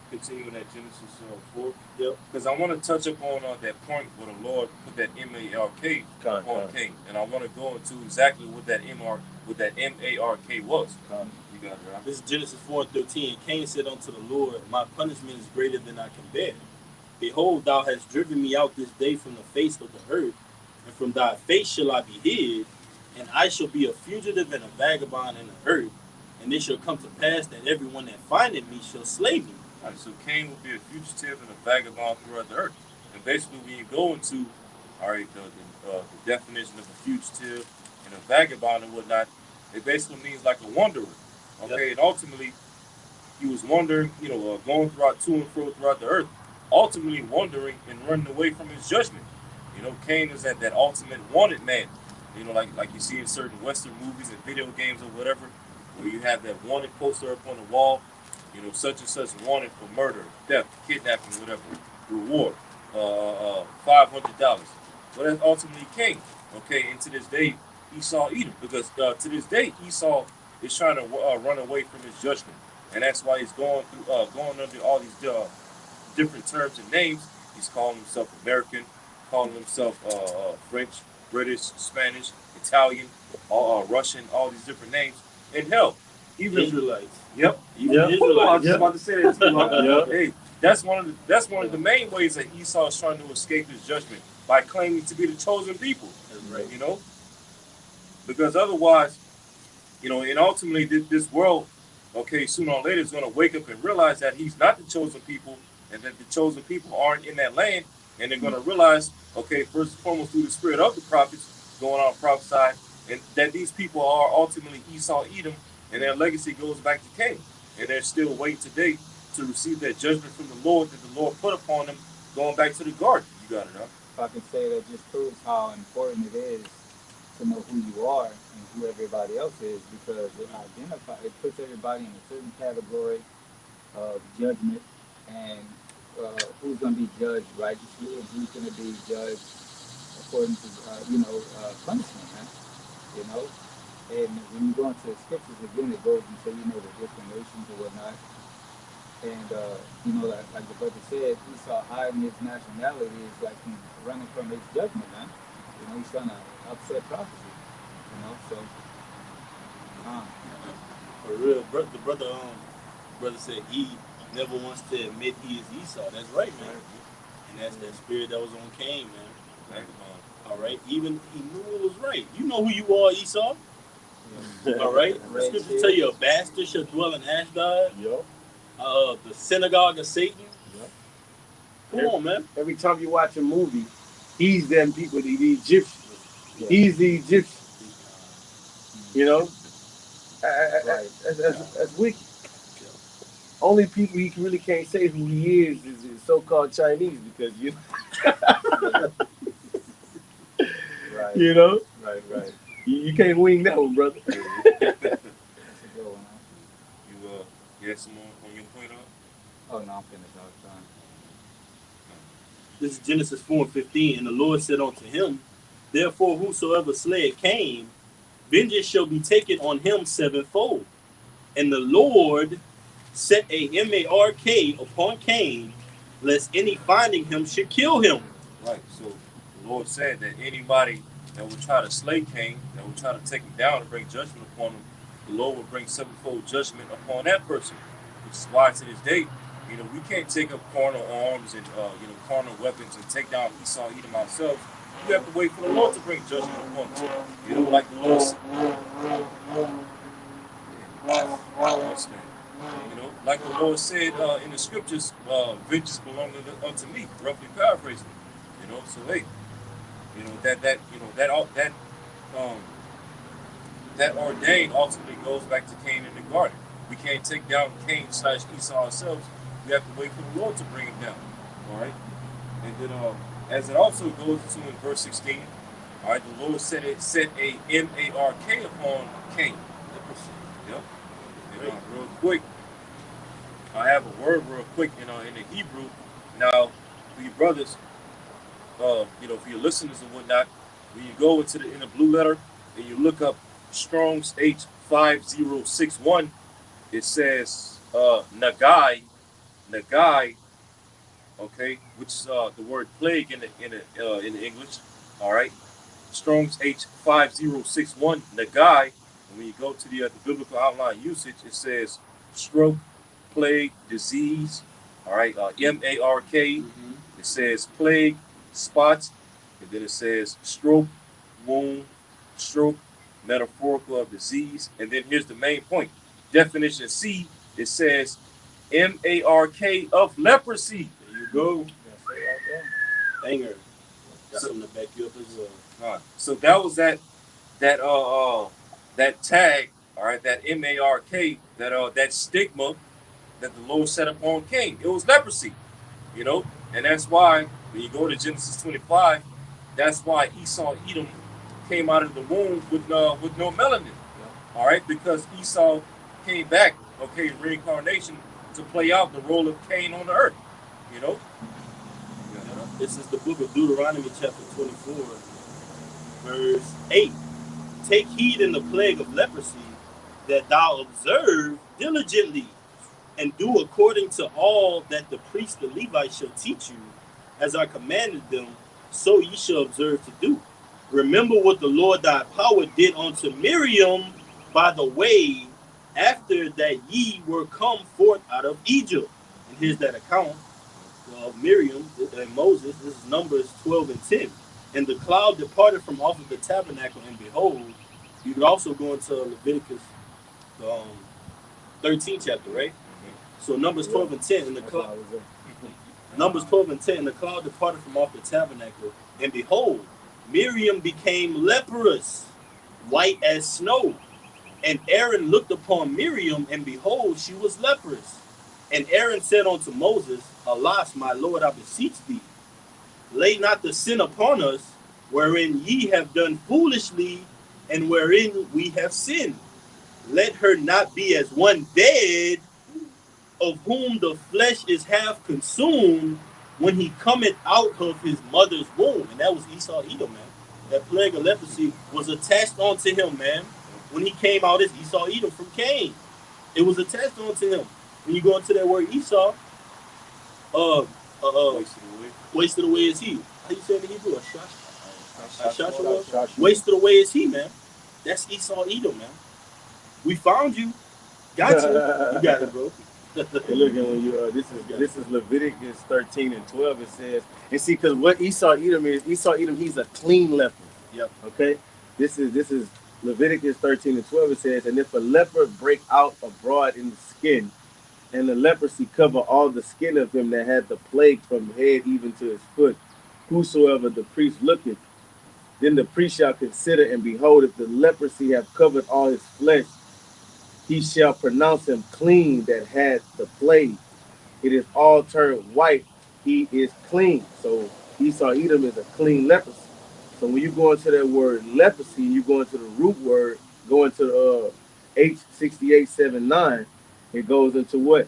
continue in that Genesis 4. Yep. Because I want to touch upon that point where the Lord put that M-A-R-K upon Cain, and I want to go into exactly what that M-A-R-K was. You got it, right? This is Genesis 4:13. Cain said unto the Lord, my punishment is greater than I can bear. Behold, thou hast driven me out this day from the face of the earth, and from thy face shall I be hid, and I shall be a fugitive and a vagabond in the earth. And it shall come to pass that everyone that findeth me shall slay me. All right, so Cain will be a fugitive and a vagabond throughout the earth. And basically, when you go into, all right, the definition of a fugitive and a vagabond and whatnot, it basically means like a wanderer. Okay, and ultimately, he was wandering, going throughout to and fro throughout the earth, ultimately wandering and running away from his judgment. Cain is that ultimate wanted man. Like you see in certain Western movies and video games or whatever, where you have that wanted poster up on the wall, such and such wanted for murder, theft, kidnapping, whatever, reward, $500. But that's ultimately Cain. Okay, and to this day, Esau Edom, because to this day, Esau is trying to run away from his judgment. And that's why he's going under all these different terms and names. He's calling himself American, calling himself French, British, Spanish, Italian, Russian, all these different names. And hell, even Israelites. Yep. Even I was Israelites. just about to say that too. Yeah. Hey, that's one of the main ways that Esau is trying to escape his judgment by claiming to be the chosen people. That's right. Because otherwise, and ultimately this world, okay, sooner or later is going to wake up and realize that he's not the chosen people, and that the chosen people aren't in that land, and they're going to realize, okay, first and foremost through the spirit of the prophets going on prophesying, and that these people are ultimately Esau, Edom, and their legacy goes back to Cain, and they're still waiting today to receive that judgment from the Lord that the Lord put upon them, going back to the garden. You got it, huh? If I can say that just proves how important it is to know who you are and who everybody else is, because it puts everybody in a certain category of judgment, and who's going to be judged righteously and who's going to be judged according to punishment, man. And when you go into the scriptures again, it goes into the different nations or whatnot. And like the brother said, Esau hiding his nationality is like he's running from his judgment, man. He's trying to upset prophecy. So For real, the brother said he never wants to admit he is Esau. That's right, man. And that's that spirit that was on Cain, man. All right, even he knew it was right. You know who you are, Esau. All right, the scripture tell you a bastard shall dwell in Ashdod. Yup. The synagogue of Satan. Yep. Come on, man. Every time you watch a movie, he's them people, the Egyptians. Yeah. He's the Egyptian. Right. That's wicked. Only people he really can't say who he is so-called Chinese, because Right. Right. You can't wing that one, brother. That's a good one, huh? You had some more on your point up? Oh no, I'm finished. I was trying. This is Genesis 4:15, and the Lord said unto him, therefore whosoever slayeth Cain, vengeance shall be taken on him sevenfold. And the Lord set a M-A-R-K upon Cain, lest any finding him should kill him. Right. So the Lord said that anybody that would try to slay Cain, that would try to take him down and bring judgment upon him, the Lord will bring sevenfold judgment upon that person. Which is why to this day, we can't take up carnal arms and carnal weapons and take down Esau, Edom ourselves. You have to wait for the Lord to bring judgment upon them. Like the Lord said. Like the Lord said in the scriptures, vengeance belong unto me, roughly paraphrasing. that ordained ultimately goes back to Cain in the garden. We can't take down Cain/Esau ourselves. We have to wait for the Lord to bring him down. All right. And then, as it also goes to in verse 16, all right, the Lord set a M-A-R-K upon Cain. Yep. And real quick, I have a word real quick in the Hebrew. Now, for you brothers, for your listeners and whatnot, when you go in the blue letter and you look up Strong's H5061, it says Nagai, okay, which is the word plague in the English. All right, Strong's H5061 Nagai. And when you go to the biblical outline usage, it says stroke, plague, disease. All right, M-A-R-K. It says plague, spots, and then it says stroke, wound, stroke, metaphorical of disease. And then here's the main point. Definition C, it says M-A-R-K of leprosy. There you go. That's it right there. Banger. Got something to back you up as well. So that was that tag, all right, that M-A-R-K, that stigma that the Lord set upon Cain. It was leprosy, and that's why when you go to Genesis 25, that's why Esau, Edom came out of the womb with no melanin, all right, because Esau came back, okay, reincarnation to play out the role of Cain on the earth, This is the book of Deuteronomy, chapter 24, verse 8. Take heed in the plague of leprosy, that thou observe diligently, and do according to all that the priest the Levite shall teach you, as I commanded them, so ye shall observe to do. Remember what the Lord thy power did unto Miriam by the way, after that ye were come forth out of Egypt. And here's that account of Miriam and Moses. This is Numbers 12 and 10. And the cloud departed from off of the tabernacle, and behold, you could also go into Leviticus 13 chapter, right? So Numbers 12 and 10, and the cloud. Numbers 12 and 10, and the cloud departed from off the tabernacle, and behold, Miriam became leprous, white as snow. And Aaron looked upon Miriam, and behold, she was leprous. And Aaron said unto Moses, Alas, my Lord, I beseech thee, lay not the sin upon us, wherein ye have done foolishly, and wherein we have sinned. Let her not be as one dead, of whom the flesh is half consumed, when he cometh out of his mother's womb. And that was Esau, Edom, man. That plague of leprosy was attached onto him, man. When he came out as Esau, Edom from Cain, it was attached onto him. When you go into that word Esau, wasted away is he. How you say it in Hebrew? Wasted away is he, man. That's Esau, Edom, man. We found you. Got you. You got it, bro. And look, and when you this is Leviticus 13 and 12. It says, and see, because what Esau Edom is, he's a clean leper. Yep. Okay. This is Leviticus 13 and 12. It says, and if a leper break out abroad in the skin, and the leprosy cover all the skin of him that had the plague from head even to his foot, whosoever the priest looketh, then the priest shall consider, and behold, if the leprosy have covered all his flesh, he shall pronounce him clean that had the plague. It is all turned white, he is clean. So Esau Edom is a clean leprosy. So when you go into that word leprosy, you go into the root word, go into H6879, it goes into what?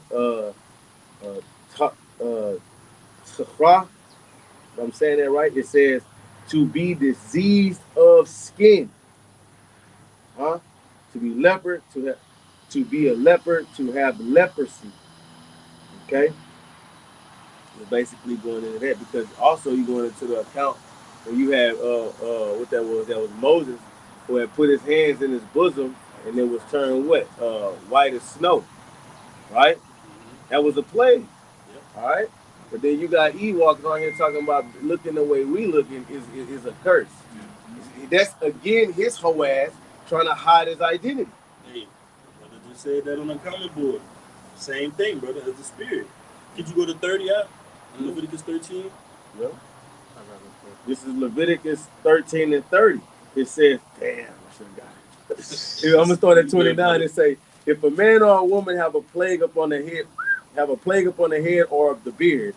Safra, if I'm saying that right, it says to be diseased of skin. To be leopard, to be a leopard, to have leprosy. Okay? We're basically going into that, because also you're going into the account where you have what that was Moses, who had put his hands in his bosom and it was turned what? White as snow. Right? That was a plague. Yep. All right? But then you got Eve walking around here talking about looking the way we looking is a curse. Mm-hmm. That's again his whole ass trying to hide his identity. Hey, brother just said that on the comment board. Same thing, brother, as the spirit. Could you go to 30 out? Leviticus 13? Yep. This is Leviticus 13 and 30. It says, damn, I should have got I'm gonna start at 29 and say, if a man or a woman have a plague upon the head, or of the beard,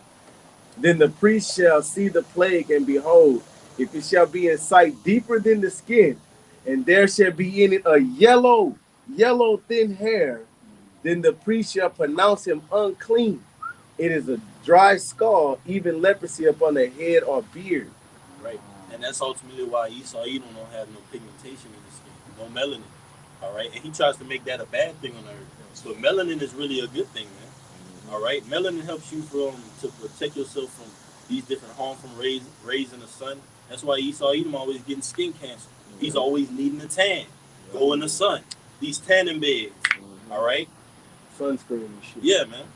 then the priest shall see the plague, and behold, if it shall be in sight deeper than the skin, and there shall be in it a yellow thin hair, then the priest shall pronounce him unclean. It is a dry skull, even leprosy upon the head or beard. Right. And that's ultimately why Esau Edom don't have no pigmentation in his skin, no melanin. All right. And he tries to make that a bad thing on earth. But melanin is really a good thing, man. All right. Melanin helps you to protect yourself from these different harmful rays in the sun. That's why Esau Edom always getting skin cancer. He's always needing a tan. Go in the sun. These tanning beds. All right. Sunscreen and shit. Yeah, man.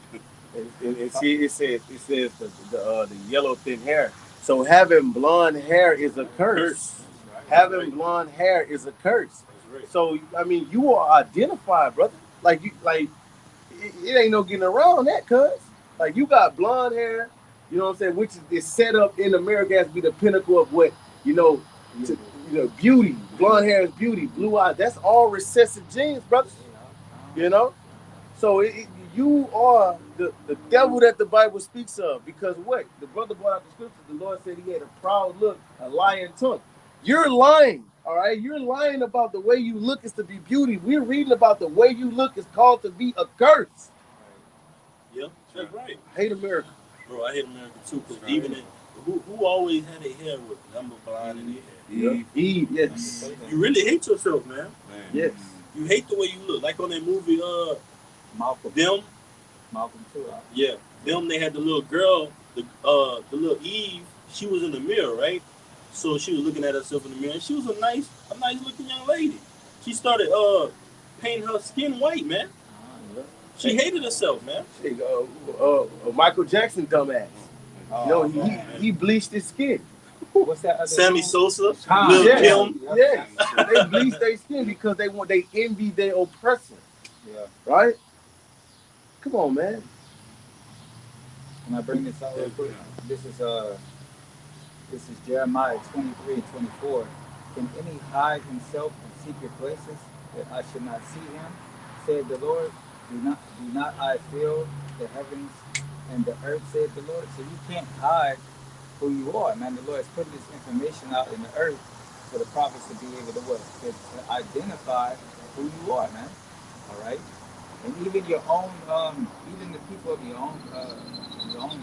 And see, it says the yellow thin hair. So having blonde hair is a curse. Having blonde hair is a curse. Right. So I mean, you are identified, brother. It ain't no getting around that, cuz. Like, you got blonde hair, you know what I'm saying, which is set up in America as to be the pinnacle of what, beauty. Blonde hair is beauty. Blue eyes, that's all recessive genes, brother. You know? So you are the devil that the Bible speaks of, because what? The brother brought out the scriptures. The Lord said he had a proud look, a lying tongue. You're lying, all right? You're lying about the way you look is to be beauty. We're reading about the way you look is called to be a curse. Yep, that's right. I hate America. Bro, I hate America too, because even who always had their hair with number blind in their hair? Eve, yes. You really hate yourself, man. Yes. You hate the way you look. Like on that movie, Malcolm. Malcolm too. Yeah, they had the little girl, the little Eve. She was in the mirror, right? So she was looking at herself in the mirror, and she was a nice looking young lady. She started painting her skin white, man. She hated herself, man. Michael Jackson, dumbass. He bleached his skin. What's that other Sammy song? Sosa, Lil Kim. Yes. They bleach their skin because they envy their oppressor. Yeah. Right? Come on, man. Can I bring this out real quick? This is Jeremiah 23 and 24. Can any hide himself in secret places that I should not see him? Said the Lord. Do not I fill the heavens and the earth, said the Lord. So you can't hide who you are, man. The Lord is putting this information out in the earth for the prophets to be able to identify who you are, man. All right? And even your own, even the people of your own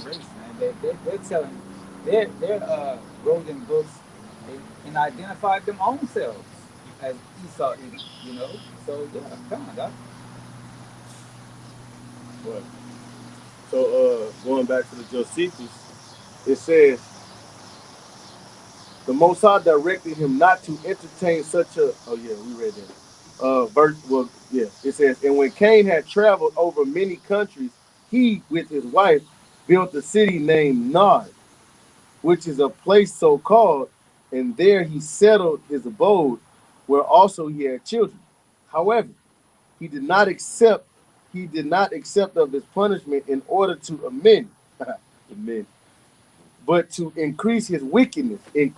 race, man, they're telling, they're wrote in books and identified them own selves as Esau, So yeah, come on, dog. Right. So going back to the Josephus, it says, the Most High directed him not to entertain such a. Oh yeah, we read that. Verse. Well, yeah. It says, and when Cain had traveled over many countries, he with his wife built a city named Nod, which is a place so called, and there he settled his abode, where also he had children. However, he did not accept of his punishment in order to amend, but to increase his wickedness. You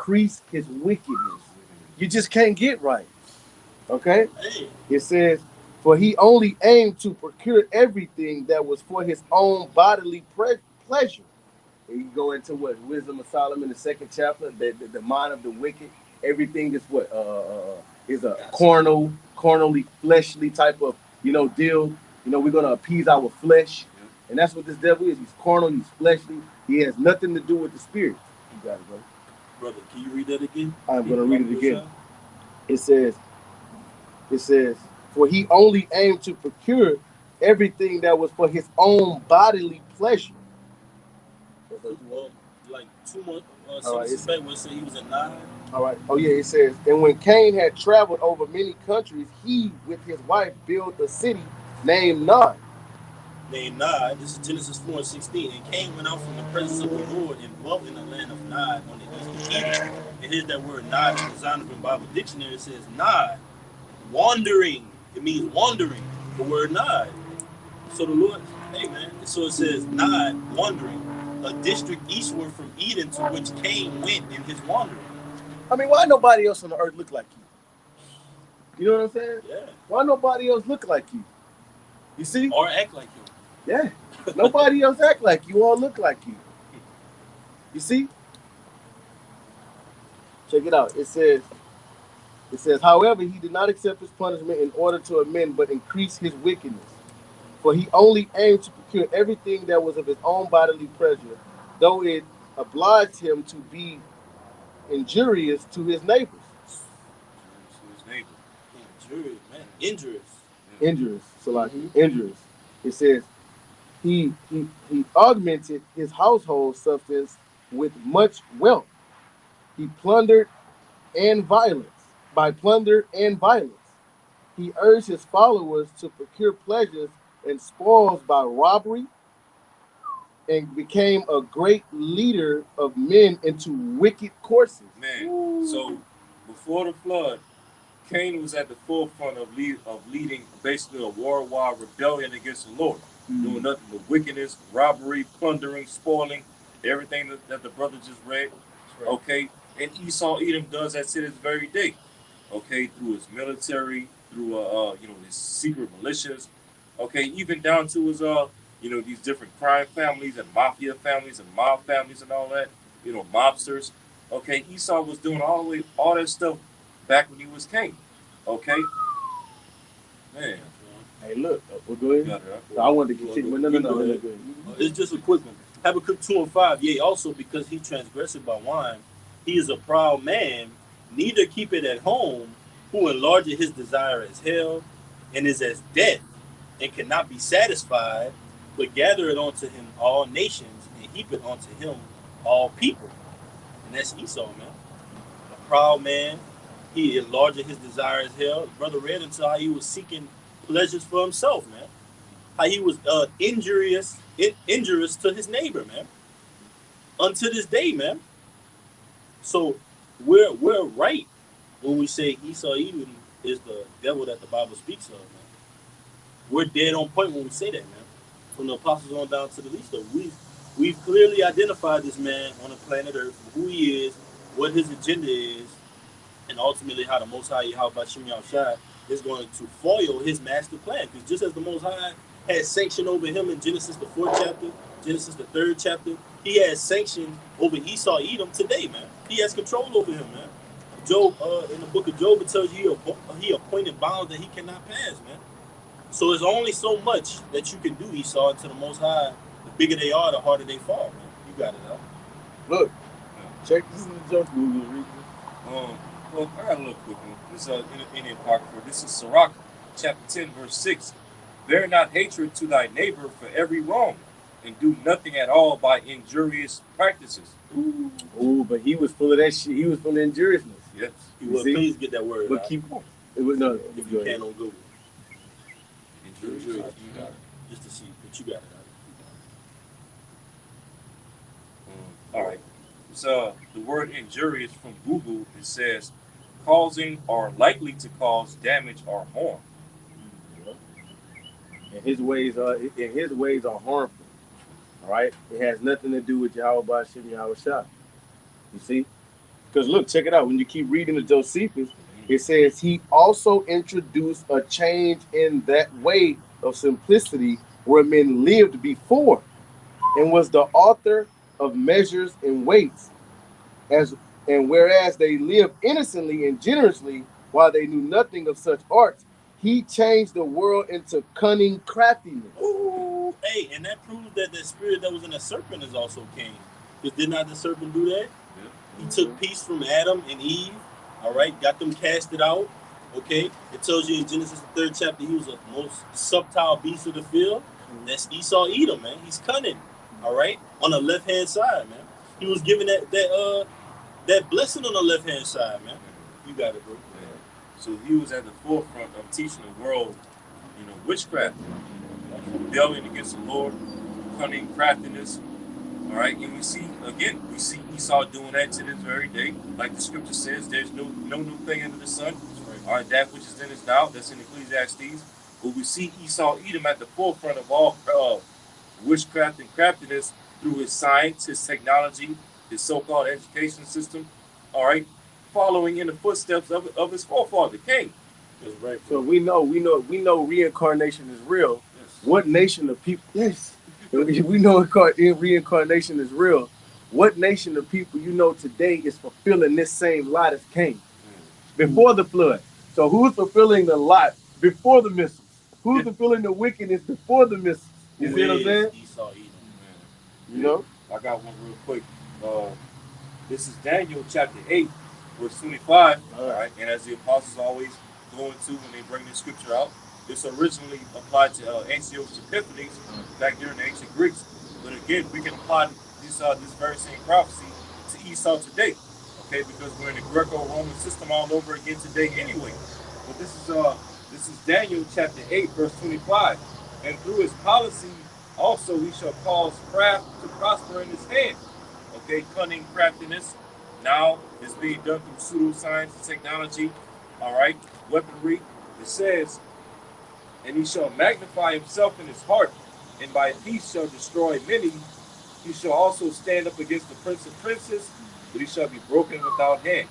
just can't get right. Okay? It says, for he only aimed to procure everything that was for his own bodily pleasure. And you go into what? Wisdom of Solomon, the 2nd chapter, the mind of the wicked. Everything is what? Is a carnally, fleshly type of, deal. We're going to appease our flesh. And that's what this devil is. He's carnal, he's fleshly. He has nothing to do with the spirit. You got it, brother. Brother, can you read that again? I'm going to read it again. It says, for he only aimed to procure everything that was for his own bodily pleasure. Well, like 2 months, back when he was at 9. All right. Oh, yeah, it says, and when Cain had traveled over many countries, he, with his wife, built a city named Nod. This is Genesis 4:16. And Cain went out from the presence of the Lord and dwelt in the land of Nod on the east of Edom. And here's that word Nod in the Zondervan Bible Dictionary. It says Nod, wandering. It means wandering, the word Nod. So the Lord, hey man, so it says Nod, wandering, a district eastward from Eden to which Cain went in his wandering. I mean, why nobody else on the earth look like you? You know what I'm saying? Yeah. Why nobody else look like you? You see? Or act like him. Yeah. Nobody else act like you. All look like you. You see? Check it out. It says, however, he did not accept his punishment in order to amend, but increase his wickedness. For he only aimed to procure everything that was of his own bodily pleasure, though it obliged him to be injurious to his neighbors. To his neighbor. Injurious, man. Injurious. Injurious. So like injurious. It says he augmented his household substance with much wealth. He plundered and violence. By plunder and violence. He urged his followers to procure pleasures and spoils by robbery, and became a great leader of men into wicked courses. Man, Ooh. so before the flood, Cain was at the forefront of leading basically a worldwide rebellion against the Lord, doing nothing but wickedness, robbery, plundering, spoiling, everything that the brother just read. Right. Okay, and Esau Edom does that to this very day. Okay, through his military, through his secret militias. Okay, even down to his these different crime families and mafia families and mob families and all that. Mobsters. Okay, Esau was doing all that stuff back when he was king. Okay, man. Hey, look, we're good. Got it, huh? I wanted to continue. No. Go ahead. It's just a quick one. Habakkuk 2:5. Yea, also because he transgressed by wine, he is a proud man, neither keep it at home, who enlargeth his desire as hell, and is as death, and cannot be satisfied, but gather it unto him all nations, and heap it unto him all people. And that's Esau, man. A proud man, he enlarged his desire as hell. Brother read until how he was seeking pleasures for himself, man. How he was injurious to his neighbor, man. Unto this day, man. So we're right when we say Esau Edom is the devil that the Bible speaks of, man. We're dead on point when we say that, man. From the apostles on down to the least of we've clearly identified this man on the planet Earth, who he is, what his agenda is, and ultimately how the Most High Yahweh Shem Yahushua is going to foil his master plan. Because just as the Most High had sanction over him in Genesis the 4th chapter, Genesis the 3rd chapter, he has sanction over Esau Edom today, man. He has control over him, man. Job, in the book of Job, it tells you he appointed bounds that he cannot pass, man. So there's only so much that you can do, Esau, to the Most High. The bigger they are, the harder they fall, man. You got it out. Look, check this in the junk Google. Well, I got a little quick one. This is in the Apocrypha. This is Sirach, chapter 10, verse 6. Bear not hatred to thy neighbor for every wrong, and do nothing at all by injurious practices. Ooh, but he was full of that shit. He was full of injuriousness. Yes. Please get that word But out. keep on. It was no. If you can on Google. Injurious. You got it. Just to see, but you got it out. All right. So the word injurious from Google, it says causing or likely to cause damage or harm. And his ways are harmful. All right, it has nothing to do with Yahweh Shem Yahushua. You see, because look, check it out. When you keep reading the Josephus, it says he also introduced a change in that way of simplicity where men lived before, and was the author of measures and weights, and whereas they lived innocently and generously while they knew nothing of such arts, he changed the world into cunning craftiness. Ooh, hey, and that proves that the spirit that was in the serpent is also Cain. Because did not the serpent do that? Yeah. He took peace from Adam and Eve, all right, got them casted out, okay? It tells you in Genesis the 3rd chapter he was the most subtle beast of the field. That's Esau Edom, man. He's cunning, all right, on the left-hand side, man. He was given that blessing on the left-hand side, man. You got it, bro. Yeah. So he was at the forefront of teaching the world, witchcraft, rebellion against the Lord, cunning, craftiness. All right, and we see Esau doing that to this very day. Like the scripture says, there's no new thing under the sun. All right, that which is then is now. That's in Ecclesiastes. But we see Esau Edom at the forefront of all witchcraft and craftiness through his science, his technology, his so-called education system. All right, following in the footsteps of his forefather, Cain. That's right. So we know reincarnation is real. Yes. What nation of people? Yes, we know reincarnation is real. What nation of people you know today is fulfilling this same lot as Cain before the flood? So who's fulfilling the lot before the missiles? Who's fulfilling the wickedness before the missiles? You see what I'm saying? Esau, Edom. You know. I got one real quick. This is Daniel chapter 8, verse 25. All right. And as the apostles always go into when they bring this scripture out, this originally applied to Antiochus Epiphanes back during the ancient Greeks. But again, we can apply this very same prophecy to Esau today. Okay, because we're in the Greco-Roman system all over again today anyway. But this is Daniel chapter 8, verse 25. And through his policy also he shall cause craft to prosper in his hand. Okay, cunning craftiness now is being done through pseudoscience and technology. All right, weaponry. It says, and he shall magnify himself in his heart, and by peace shall destroy many. He shall also stand up against the prince of princes, but he shall be broken without hand.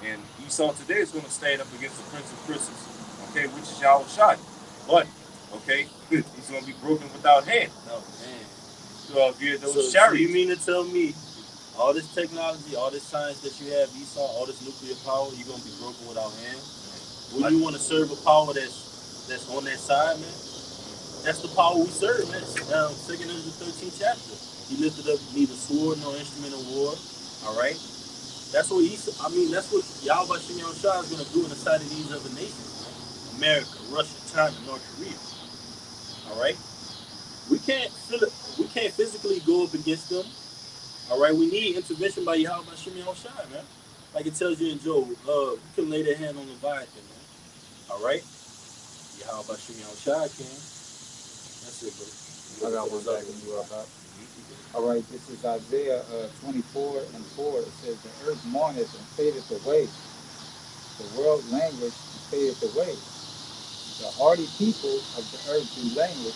And Esau today is going to stand up against the prince of princes, okay, which is Yahushua. But, okay, he's going to be broken without hand. Oh, man. So, via those So chariots. you mean to tell me all this technology, all this science that you have, Esau, all this nuclear power, you're going to be broken without hand? When you want to serve a power that's on that side, man, that's the power we serve, man. 2nd Ezra 13th chapter. He lifted up neither sword nor instrument of war. All right? That's what that's what Yahweh Shimon Shah is going to do in the sight of these other nations. America, Russia, China, North Korea. All right? We can't physically go up against them. All right? We need intervention by Yahweh Shimon Shah, man. Like it tells you in Job, you can lay their hand on Leviathan, man. All right? Yahweh Shimon Shah can. That's it, bro. I got one back in you about. All right, this is Isaiah 24 and 4. It says, the earth mourneth and fadeth away. The world language and fadeth away. The hardy people of the earth do languish.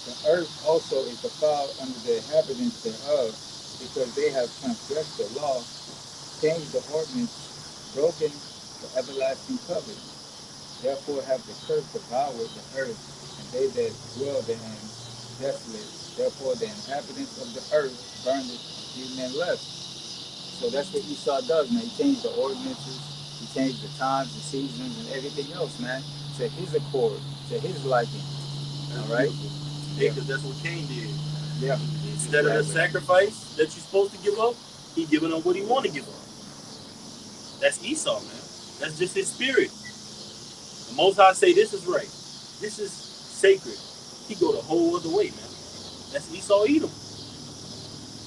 The earth also is defiled under the inhabitants thereof, because they have transgressed the law, changed the ordinance, broken the everlasting covenant. Therefore have the curse devoured the earth, and they that dwell therein desolate. Therefore the inhabitants of the earth burned it, few men left. So that's what Esau does, man. He changed the ordinances, he changed the times, the seasons, and everything else, man, to his accord, to his liking. All right? Yeah, because that's what Cain did. Yeah. Instead of the sacrifice that you're supposed to give up, he giving up what he want to give up. That's Esau, man. That's just his spirit. The Most High say this is right. This is sacred. He go the whole other way, man. That's Esau Edom.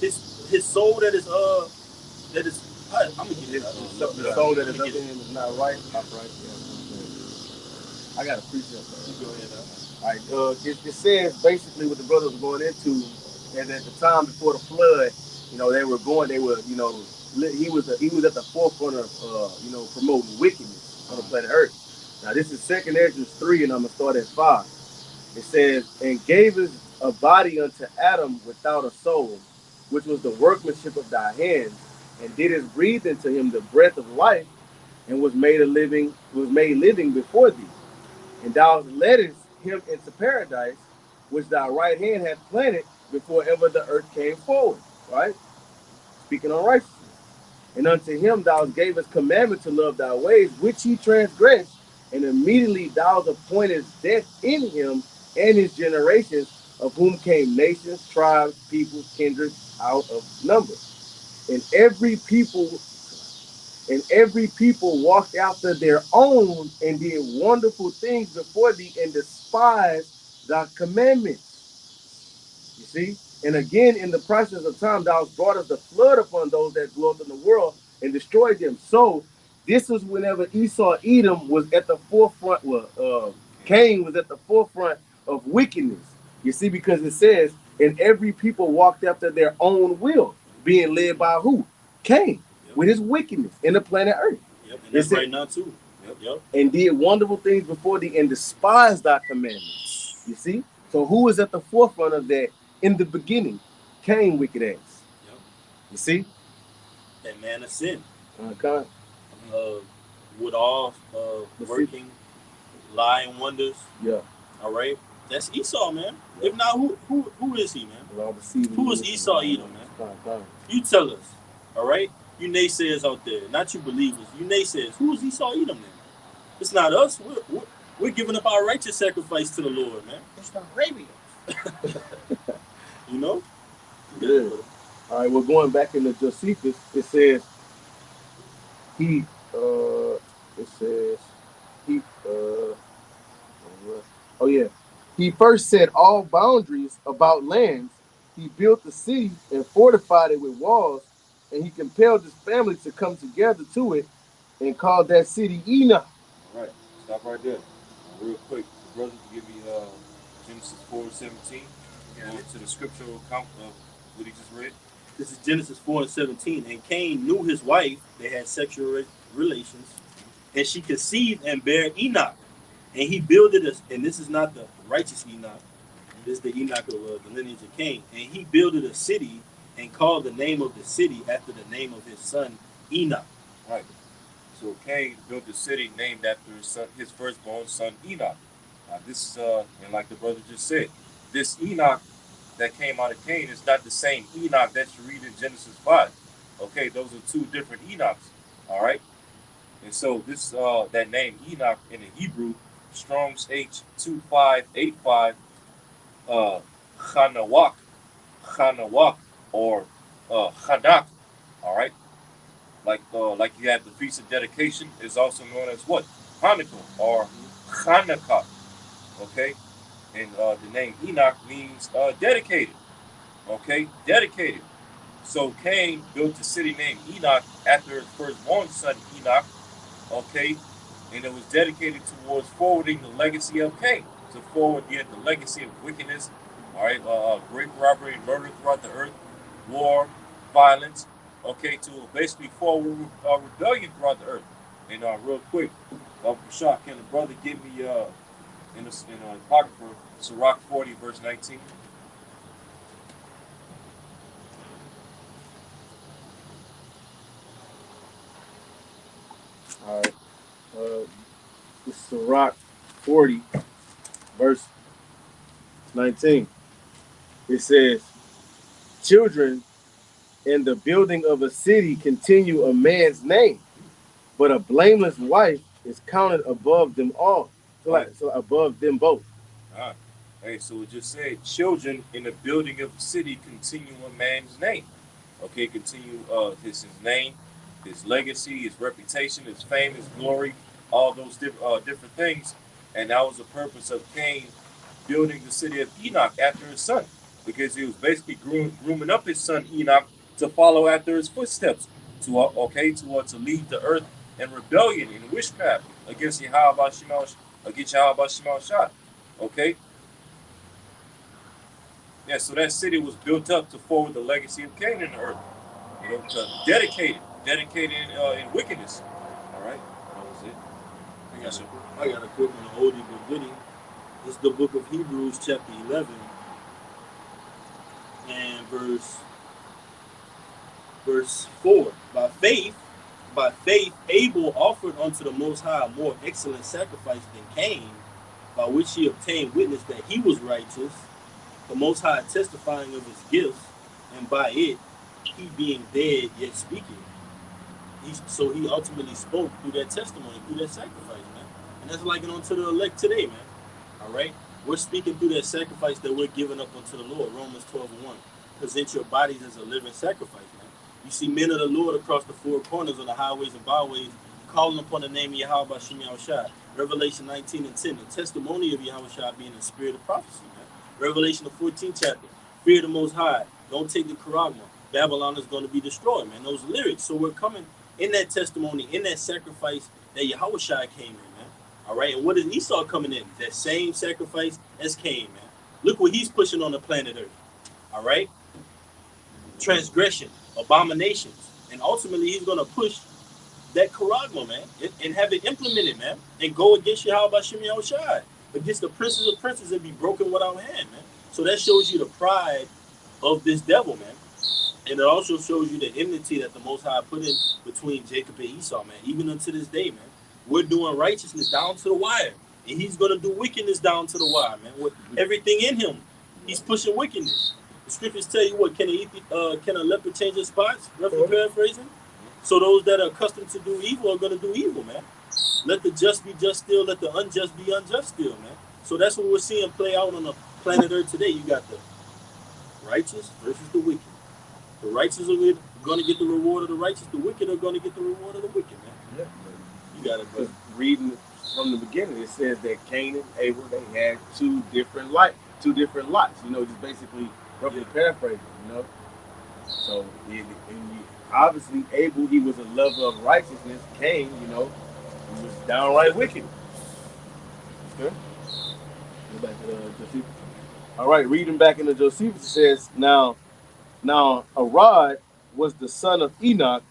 His soul that is I'm gonna get it. The soul that is up in him is not right. Upright. Yeah. I got a precept. You go ahead, All right. It says basically what the brothers were going into is at the time before the flood, they were, he was at the forefront of, promoting wickedness on the planet Earth. Now this is 2nd Ezra 3, and I'm gonna start at 5. It says, and gave us a body unto Adam without a soul, which was the workmanship of thy hands, and didst breathe into him the breath of life, and was made living before thee. And thou leddest him into paradise, which thy right hand hath planted before ever the earth came forward. Right? Speaking on righteousness. And unto him thou gavest commandment to love thy ways, which he transgressed, and immediately thou appointest death in him and his generations, of whom came nations, tribes, peoples, kindreds out of number. And every people walked after their own, and did wonderful things before thee, and despised thy commandments. You see? And again, in the process of time, thou brought us the flood upon those that dwelt in the world and destroyed them. So this was whenever Esau Edom was at the forefront. Cain was at the forefront of wickedness. You see, because it says, and every people walked after their own will, being led by who? Cain, with his wickedness in the planet Earth. Yep, and that's right now too. Yep. And did wonderful things before thee, and despised thy commandments. You see? So who is at the forefront of that in the beginning? Cain, wicked ass. Yep. You see? That man of sin. God. with all The working lying wonders. Yeah. All right, that's Esau, man. If not, who is he, man? Well, the seed Who is Esau Edom, man? You tell us. All right, you naysayers out there, not you believers. You naysayers, who is Esau Edom, man? It's not us. We're giving up our righteous sacrifice to the Lord, man. It's the Arabians. You know? Yeah. All right, well, going back into Josephus, it says he, oh yeah, he first set all boundaries about lands. He built the city and fortified it with walls, and he compelled his family to come together to it and called that city Enoch. All right, stop right there. Real quick, the brother can give me Genesis 4:17. Go to the scriptural account of what he just read. This is Genesis 4:17. And Cain knew his wife. They had sexual relations. And she conceived and bare Enoch. And he builded us. And this is not the righteous Enoch. This is the Enoch of the lineage of Cain. And he builded a city and called the name of the city after the name of his son Enoch. Right. So Cain built a city named after his firstborn son Enoch. This is, and like the brother just said, this Enoch that came out of Cain is not the same Enoch that you read in Genesis 5. Okay, those are two different Enochs. All right. And so this that name Enoch in the Hebrew, Strong's H2585, Chanawak, or Chanak. All right. Like you have the Feast of Dedication is also known as what? Hanukkah or Hanukkah. Okay. And the name Enoch means dedicated. Okay, dedicated. So Cain built a city named Enoch after his firstborn son Enoch. Okay, and it was dedicated towards forwarding the legacy of Cain, to forward yet the legacy of wickedness. All right, great robbery and murder throughout the earth, war, violence. Okay, to basically forward rebellion throughout the earth. And real quick, Prashad, can the brother give me in Apocrypha, Sirach 40, verse 19. All right. This is Sirach 40, verse 19. It says, children in the building of a city continue a man's name, but a blameless wife is counted above them all. So above them both. Hey, so it just said, children in the building of the city continue a man's name. Okay, continue his name, his legacy, his reputation, his fame, his glory, all those different things. And that was the purpose of Cain building the city of Enoch after his son, because he was basically grooming up his son Enoch to follow after his footsteps, to lead the earth in rebellion and witchcraft against Yahweh Shah. Okay. Yeah, so that city was built up to forward the legacy of Cain in the earth. You know, to dedicated in wickedness. All right, that was it. I got a quick one, oldie but goodie. It's the book of Hebrews, chapter 11, and verse 4. By faith, Abel offered unto the Most High a more excellent sacrifice than Cain, by which he obtained witness that he was righteous, the Most High testifying of his gifts, and by it, he being dead yet speaking. So he ultimately spoke through that testimony, through that sacrifice, man. And that's likened unto the elect today, man. All right? We're speaking through that sacrifice that we're giving up unto the Lord. Romans 12:1. Present your bodies as a living sacrifice, man. You see men of the Lord across the four corners of the highways and byways calling upon the name of Yahweh Shem Yahushua. Revelation 19:10. The testimony of Yahushua being the spirit of prophecy, man. Revelation the 14th chapter. Fear the Most High. Don't take the charagma. Babylon is going to be destroyed, man. Those lyrics. So we're coming in that testimony, in that sacrifice that Yahushua came in, man. All right. And what is Esau coming in? That same sacrifice as Cain, man. Look what he's pushing on the planet Earth. All right. Transgression, abominations, and ultimately he's going to push that charagma, man, and have it implemented, man, and go against Yahweh Shem Yahushua, against the princes of princes, and be broken without hand, man. So that shows you the pride of this devil, man. And it also shows you the enmity that the Most High put in between Jacob and Esau, man, even unto this day, man. we're doing righteousness down to the wire. And he's going to do wickedness down to the wire, man. With everything in him, he's pushing wickedness. The scriptures tell you what, can a leopard change his spots? Roughly paraphrasing. So those that are accustomed to do evil are going to do evil, man. Let the just be just still, let the unjust be unjust still, man. So that's what we're seeing play out on the planet Earth today. You got the righteous versus the wicked. The righteous are going to get the reward of the righteous. The wicked are going to get the reward of the wicked, man. Yeah. You got it, bro. Reading from the beginning, it says that Cain and Abel, they had two different lots. You know, just basically roughly paraphrasing. You know, so obviously Abel, he was a lover of righteousness. Cain, you know, he was downright wicked. Okay. Go back to Josephus. All right, reading back into Josephus, it says, Now Arad was the son of Enoch,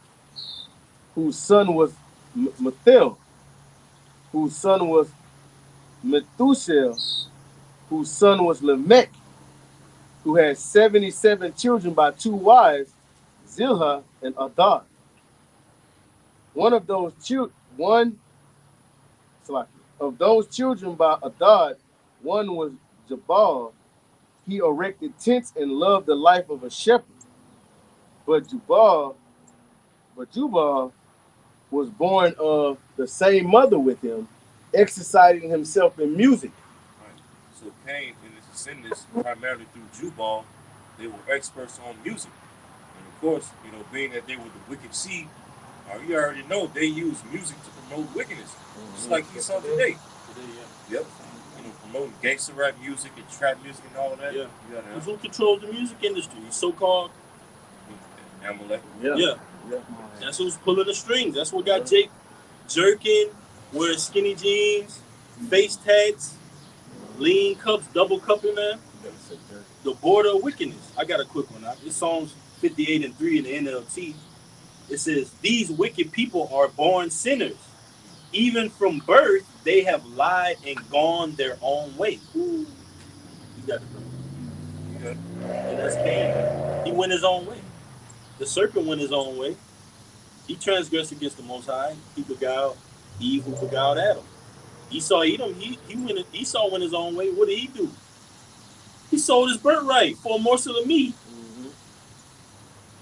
whose son was Methuel, whose son was Methuselah, whose son was Lamech, who had 77 children by two wives, Zillah and Adad. One of those children by Adad, one was Jabal. He erected tents and loved the life of a shepherd. But Jubal was born of the same mother with him, exercising himself in music. Right. So Cain and his descendants, primarily through Jubal, they were experts on music. And of course, you know, being that they were the wicked seed, you already know they use music to promote wickedness. Just like Esau today. Yep. You know, promoting gangster rap music and trap music and all of that. Yeah. Because who controls the music industry? So-called Amalek. Yeah. That's who's pulling the strings. That's what got Jake jerking, wearing skinny jeans, face tats, lean cups, double cupping, man. The border of wickedness. I got a quick one. It's Psalms 58:3 in the NLT. It says, "These wicked people are born sinners. Even from birth, they have lied and gone their own way." Ooh. You got it, bro. And that's Cain. He went his own way. The serpent went his own way. He transgressed against the Most High. He beguiled Eve, who beguiled Adam. Esau, Edom, Esau went his own way. What did he do? He sold his birthright for a morsel of meat. Mm-hmm.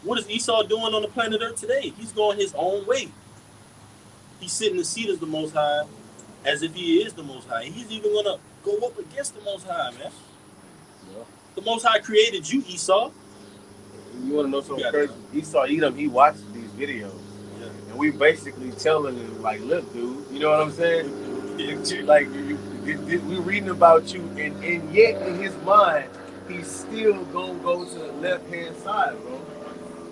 What is Esau doing on the planet Earth today? He's going his own way. He's sitting the seat as the Most High, as if he is the Most High. He's even going to go up against the Most High, man. Yeah. The Most High created you, Esau. You want to know something crazy? Esau, Edom, he watched these videos. Yeah. And we basically telling him, like, look, dude, you know what I'm saying? Like, we're reading about you, and yet in his mind, he's still going to go to the left-hand side, bro.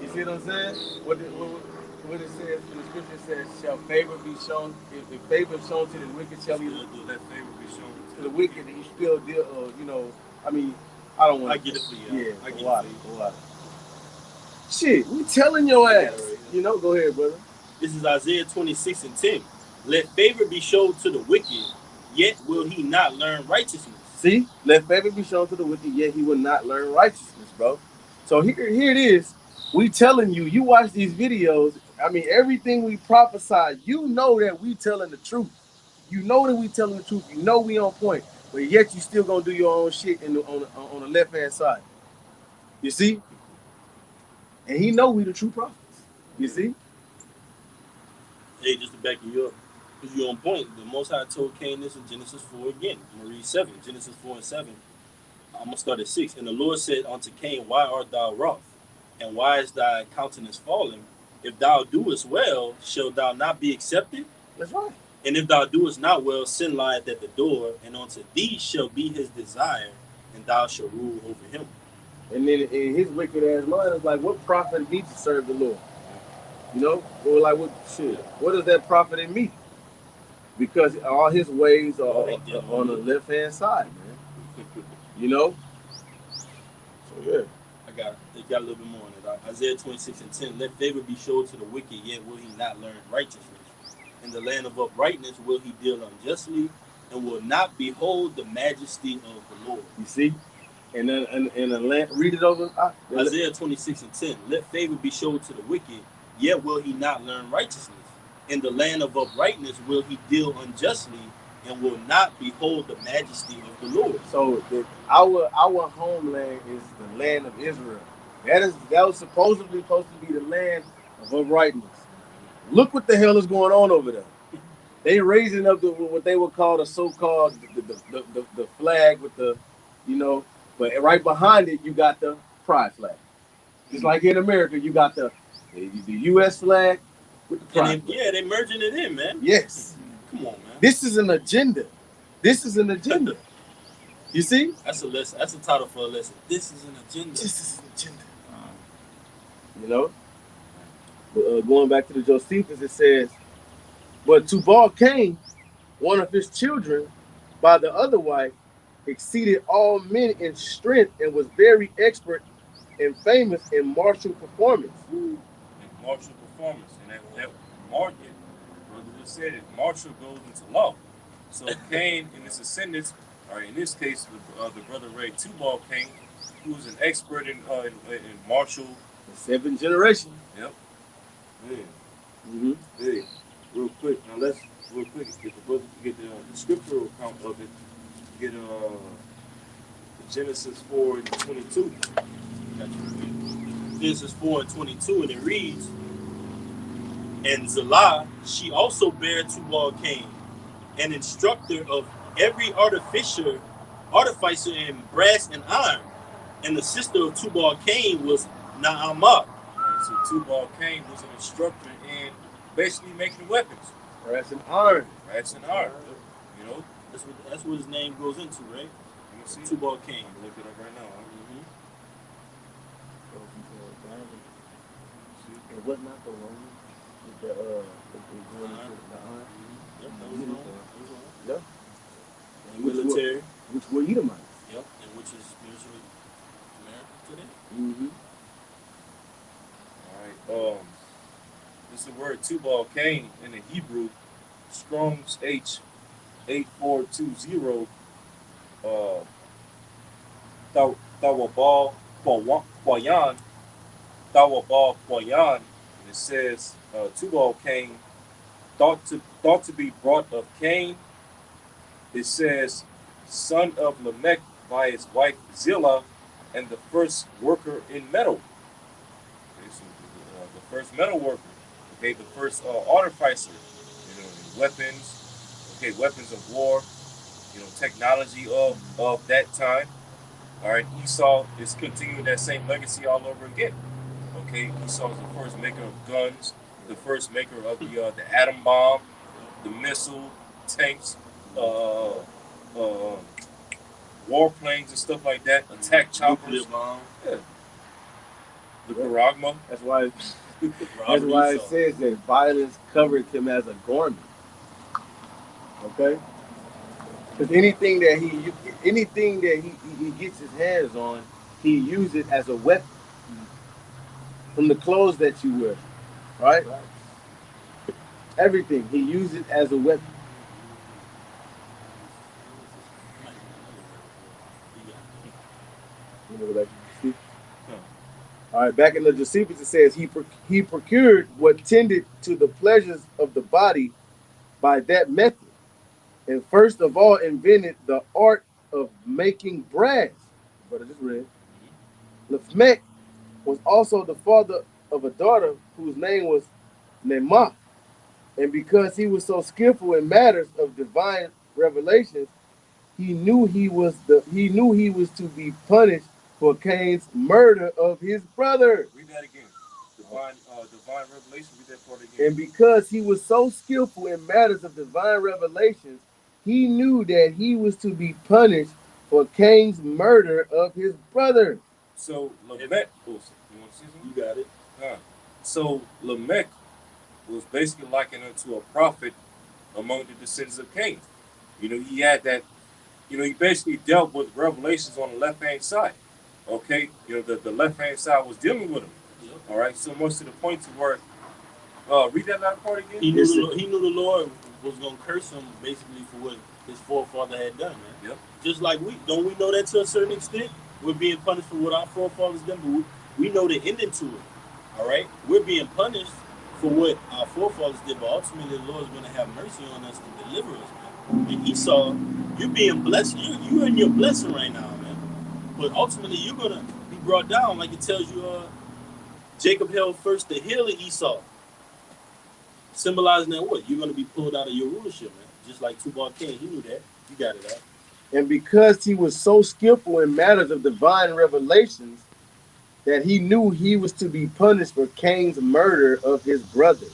You see what I'm saying? What it says, the scripture says, shall favor be shown, if favor is shown to the wicked, shall he let favor be shown to the wicked, and he still deal, you know, I mean, I don't want to. I get it for you. Yeah, I get a lot. Shit, we telling your ass. You know, go ahead, brother. This is Isaiah 26:10. Let favor be shown to the wicked, yet will he not learn righteousness. See? Let favor be shown to the wicked, yet he will not learn righteousness, bro. So here it is. We telling you, you watch these videos, I mean, everything we prophesy, you know that we telling the truth. You know that we telling the truth. You know we on point. But yet you still gonna do your own shit on the left-hand side. You see? And he know we the true prophets. You see? Hey, just to back you up, because you're on point, the Most High told Cain this in Genesis 4 again. I'm going to read 7. Genesis 4:7. I'm going to start at 6. And the Lord said unto Cain, why art thou wroth? And why is thy countenance fallen? If thou doest well, shalt thou not be accepted? That's right. And if thou doest not well, sin lieth at the door, and unto thee shall be his desire, and thou shalt rule over him. And then in his wicked ass mind, it's like, what profit it me to serve the Lord? You know? Or like, what does that profit in me? Because all his ways are on the left-hand side, man. You know? So, yeah. It got a little bit more in it. Isaiah 26:10. Let favor be showed to the wicked, yet will he not learn righteousness. In the land of uprightness will he deal unjustly, and will not behold the majesty of the Lord. You see? And then in the land, read it over. Isaiah 26:10. Let favor be showed to the wicked, yet will he not learn righteousness. In the land of uprightness will he deal unjustly, and will not behold the majesty of the Lord. So our homeland is the land of Israel. That was supposedly supposed to be the land of uprightness. Look what the hell is going on over there. They raising up what they would call the so-called the flag with the, but right behind it you got the pride flag. Just like in America, you got the U.S. flag with the pride flag. Yeah, they merging it in, man. Yes. Come on, man. This is an agenda. This is an agenda. You see? That's a lesson. That's a title for a lesson. This is an agenda. This is an agenda. You know? Going back to the Josephus, it says, but Tubal Cain, one of his children, by the other wife, exceeded all men in strength and was very expert and famous in martial performance. In martial performance. And that market, brother just said it, martial goes into law. So Cain and his descendants, or in this case, the brother Ray Tubal Cain, who was an expert in martial. The 7th generation. Yep. Yeah. Mm-hmm. Yeah. Real quick, now let's get the brother get the scriptural account of it. Get Genesis 4:22. Genesis 4:22, and it reads, and Zillah, she also bare Tubal Cain, an instructor of every artificer in brass and iron. And the sister of Tubal Cain was Naamah. So Tubal Cain was an instructor in basically making weapons. Brass and iron. Brass and iron. You know? That's what his name goes into, right? Let me see. Tubal Cain. Look it up right now. And what not the Roman? The iron. Yep, that was wrong. Yep. Military. Which were Edomites. Yep, and which is usually America today. Mm-hmm. All right. This is the word Tubal Cain in the Hebrew, Strong's H8420. Tawabal Kwayan. And it says Tubal Cain thought to be brought of Cain. It says son of Lamech by his wife Zillah, and the first worker in metal. Okay, so the first metal worker. Okay, the first artificer. Weapons. Okay, weapons of war. Technology of that time. All right, Esau is continuing that same legacy all over again. Okay, Esau is the first maker of guns, the first maker of the atom bomb, the missile, tanks, warplanes and stuff like that, attack choppers. Nuclear bomb. Yeah. The Karagma. That's why it says that violence covered him as a garment. Okay? Because anything that he gets his hands on, he uses it as a weapon. From the clothes that you wear, right? Everything he uses it as a weapon. All right, back in the Josephus it says he procured what tended to the pleasures of the body by that method, and first of all invented the art of making brass. But I just read. Lamech was also the father of a daughter whose name was Naamah, and because he was so skillful in matters of divine revelations, he knew he was to be punished for Cain's murder of his brother. Read that again. Divine revelation. Read that part again. And because he was so skillful in matters of divine revelations, he knew that he was to be punished for Cain's murder of his brother. So Lamech, you want to see something? You got it. So Lamech was basically likened unto a prophet among the descendants of Cain. He had that. He basically dealt with revelations on the left hand side. Okay, the left hand side was dealing with him. Yep. All right, so much to the point to where. Read that last part again. He knew the Lord was gonna curse him basically for what his forefather had done, man. Yep. Just like we know that to a certain extent. We're being punished for what our forefathers done, but we know the ending to it. All right, we're being punished for what our forefathers did, but ultimately the Lord's going to have mercy on us to deliver us, man. And Esau, you're being blessed. You're in your blessing right now, man. But ultimately, you're going to be brought down, like it tells you, Jacob held first the heel of Esau, symbolizing that what? You're going to be pulled out of your rulership, man. Just like Tubal-Cain, he knew that. You got it out. And because he was so skillful in matters of divine revelations, that he knew he was to be punished for Cain's murder of his brother.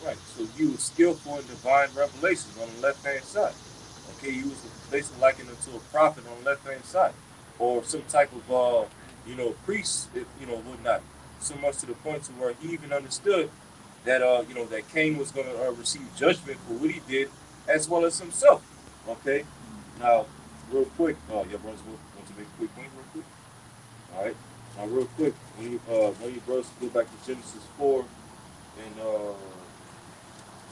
Right. So he was skillful in divine revelations on the left hand side. Okay, he was basically likened to a prophet on the left hand side, or some type of priest, whatnot. So much to the point to where he even understood that that Cain was going to receive judgment for what he did, as well as himself. Okay. Now, real quick, your brothers want to make a quick point, real quick. All right. Now, real quick, when you brothers go back to Genesis 4 and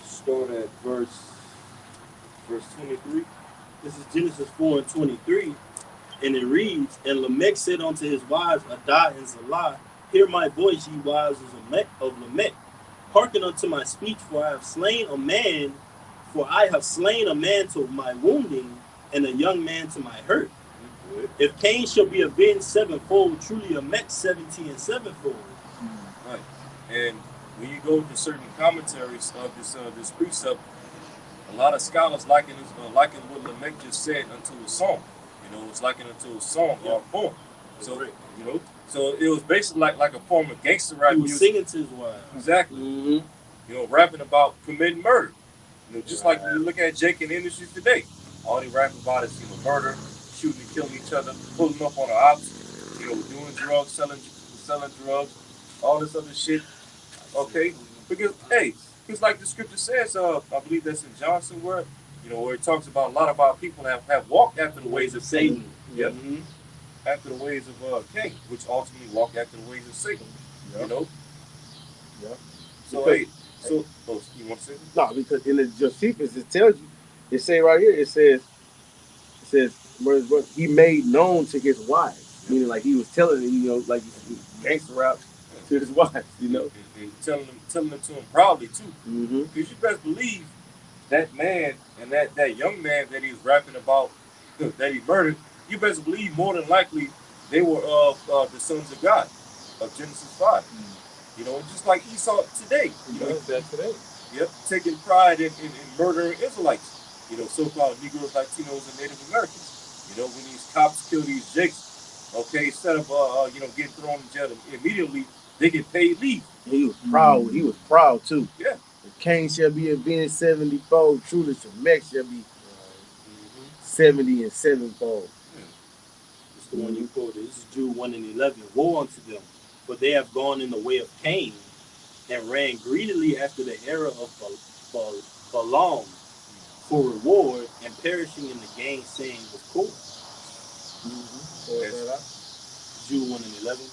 start at verse 23. This is Genesis 4:23, and it reads, And Lamech said unto his wives, Adah and Zillah, Hear my voice, ye wives of Lamech. Hearken unto my speech, for I have slain a man to my wounding, and a young man to my hurt. If Cain shall be avenged sevenfold, truly Lamech 70 and sevenfold. Right. And when you go to certain commentaries of this precept, a lot of scholars liken what Lamech just said unto a song. It's likened unto a song or a poem. So so it was basically like a form of gangster rap. He was singing to his wife. Exactly. Mm-hmm. Rapping about committing murder. Just like you look at Jake in the industry today. All they rap about is murder, shooting and killing each other, pulling up on the ops, doing drugs, selling drugs, all this other shit. Okay, because like the scripture says, I believe that's in John somewhere, where it talks about a lot of our people have walked after the ways of Satan. Yep. Mm-hmm. After the ways of Cain, which ultimately walked after the ways of Satan. Yep. Yeah. So you want to say that? No, because in the Josephus it tells you, it say right here, it says he made known to his wives, meaning like he was telling him, like gangster rap to his wives, and telling them to him proudly too. Mm-hmm. Because you best believe that man and that young man that he was rapping about that he murdered, you best believe more than likely they were the sons of God of Genesis 5. Just like Esau today. That today. Yep, taking pride in murdering Israelites. So-called Negroes, Latinos, and Native Americans. When these cops kill these jakes, okay, instead of getting thrown in jail immediately, they get paid leave. He was proud. He was proud too. Yeah. If Cain shall be avenged 70-fold, truly Lamech shall be 70 and sevenfold. It's the one you quoted. This is Jude 1:11. Woe unto them, for they have gone in the way of Cain, and ran greedily after the error of Balaam for reward, and perishing in the gainsaying of Korah. Jude 1:11.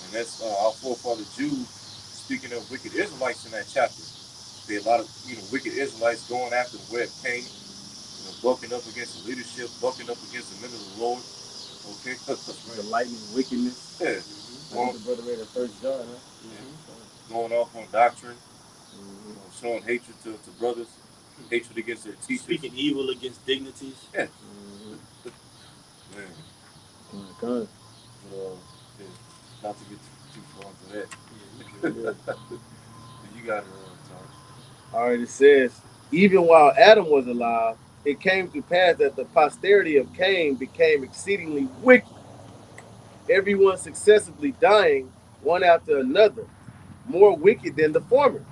And that's our forefather Jude speaking of wicked Israelites in that chapter. There are a lot of wicked Israelites going after the way of Cain, bucking up against the leadership, bucking up against the men of the Lord. Okay, the lightning wickedness. Yeah. Like the brother read in 1 John, huh? Going off on doctrine, showing hatred to brothers, hatred against their teachers, speaking evil against dignities. Yeah. Man. Not to get too far into that. You got it, Tom. All right, it says, even while Adam was alive, it came to pass that the posterity of Cain became exceedingly wicked, everyone successively dying, one after another, more wicked than the former.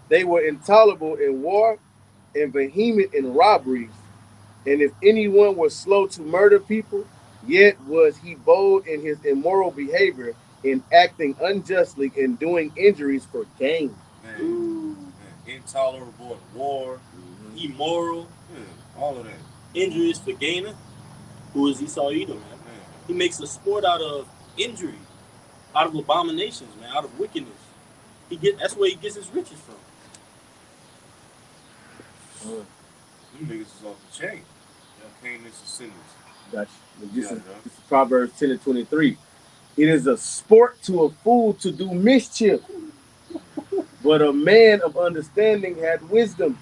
They were intolerable in war and vehement in robberies. And if anyone was slow to murder people, yet was he bold in his immoral behavior, in acting unjustly and doing injuries for gain. Man. Intolerable in war, immoral, all of that. Injuries for gainer. Who is Esau Edom, man? He makes a sport out of injury, out of abominations, man, out of wickedness. That's where he gets his riches from. Them niggas is off the chain. Cain is descendants. Gotcha. This is Proverbs 10:23. It is a sport to a fool to do mischief, but a man of understanding had wisdom.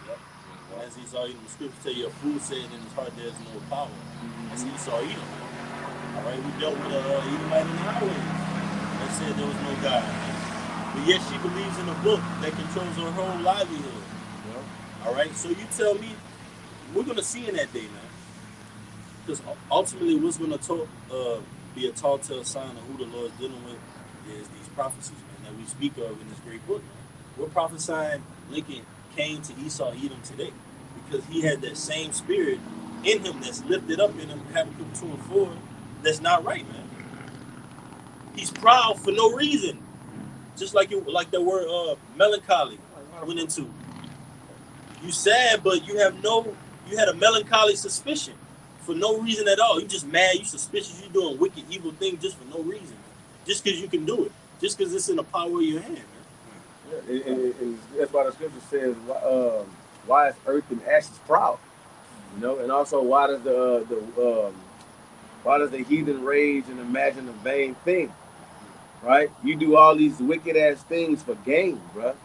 Yep. As Esau Edom, the scripture tell you, a fool said in his heart there's no power. That's Esau Edom. All right, we dealt with Edomite in the highways that said there was no God. But yet she believes in a book that controls her whole livelihood. Yeah. All right, so you tell me, we're going to see in that day, man. Because ultimately what's going to be a tall tale sign of who the Lord's dealing with is these prophecies, man, that we speak of in this great book. We're prophesying linking Cain to Esau Edom today because he had that same spirit in him that's lifted up in him, Habakkuk 2 and 4, that's not right, man. He's proud for no reason. Just like the word melancholy went into. You sad, but you had a melancholy suspicion for no reason at all. You just mad, you suspicious, you doing wicked, evil things just for no reason, man. Just because you can do it. Just because it's in the power of your hand, man. Yeah, and that's why the scripture says, "Why is earth and ashes proud?" You know, and also why does the heathen rage and imagine a vain thing? Right? You do all these wicked ass things for gain, bro.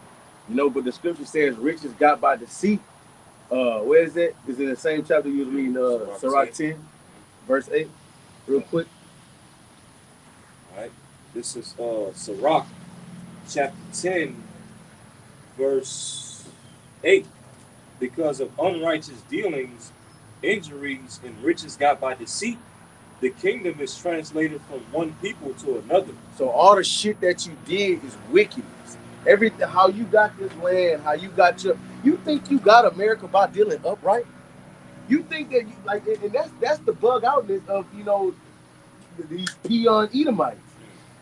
You know, but the scripture says riches got by deceit. Where is it? Is it the same chapter you was reading, Sirach 10, verse 8? Real quick. All right. This is Sirach chapter 10, verse 8. Because of unrighteous dealings, injuries, and riches got by deceit, the kingdom is translated from one people to another. So all the shit that you did is wickedness. Everything, how you got this land, how you got you think you got America by dealing upright? You think that and that's the bug outness of these peon Edomites.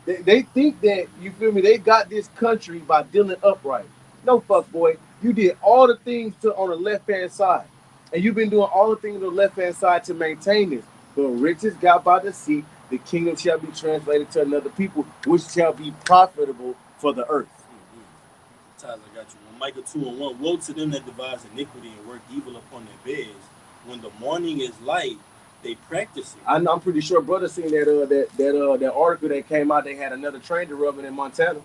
They think that, you feel me, they got this country by dealing upright. No, fuck boy, you did all the things on the left hand side, and you've been doing all the things on the left hand side to maintain this. But riches got by deceit, the kingdom shall be translated to another people, which shall be profitable for the earth. Tyler, I got you. When Micah 2 and 1, woe to them that devise iniquity and work evil upon their beds. When the morning is light, they practice it. I'm pretty sure brother seen that article that came out. They had another train derailment in Montana.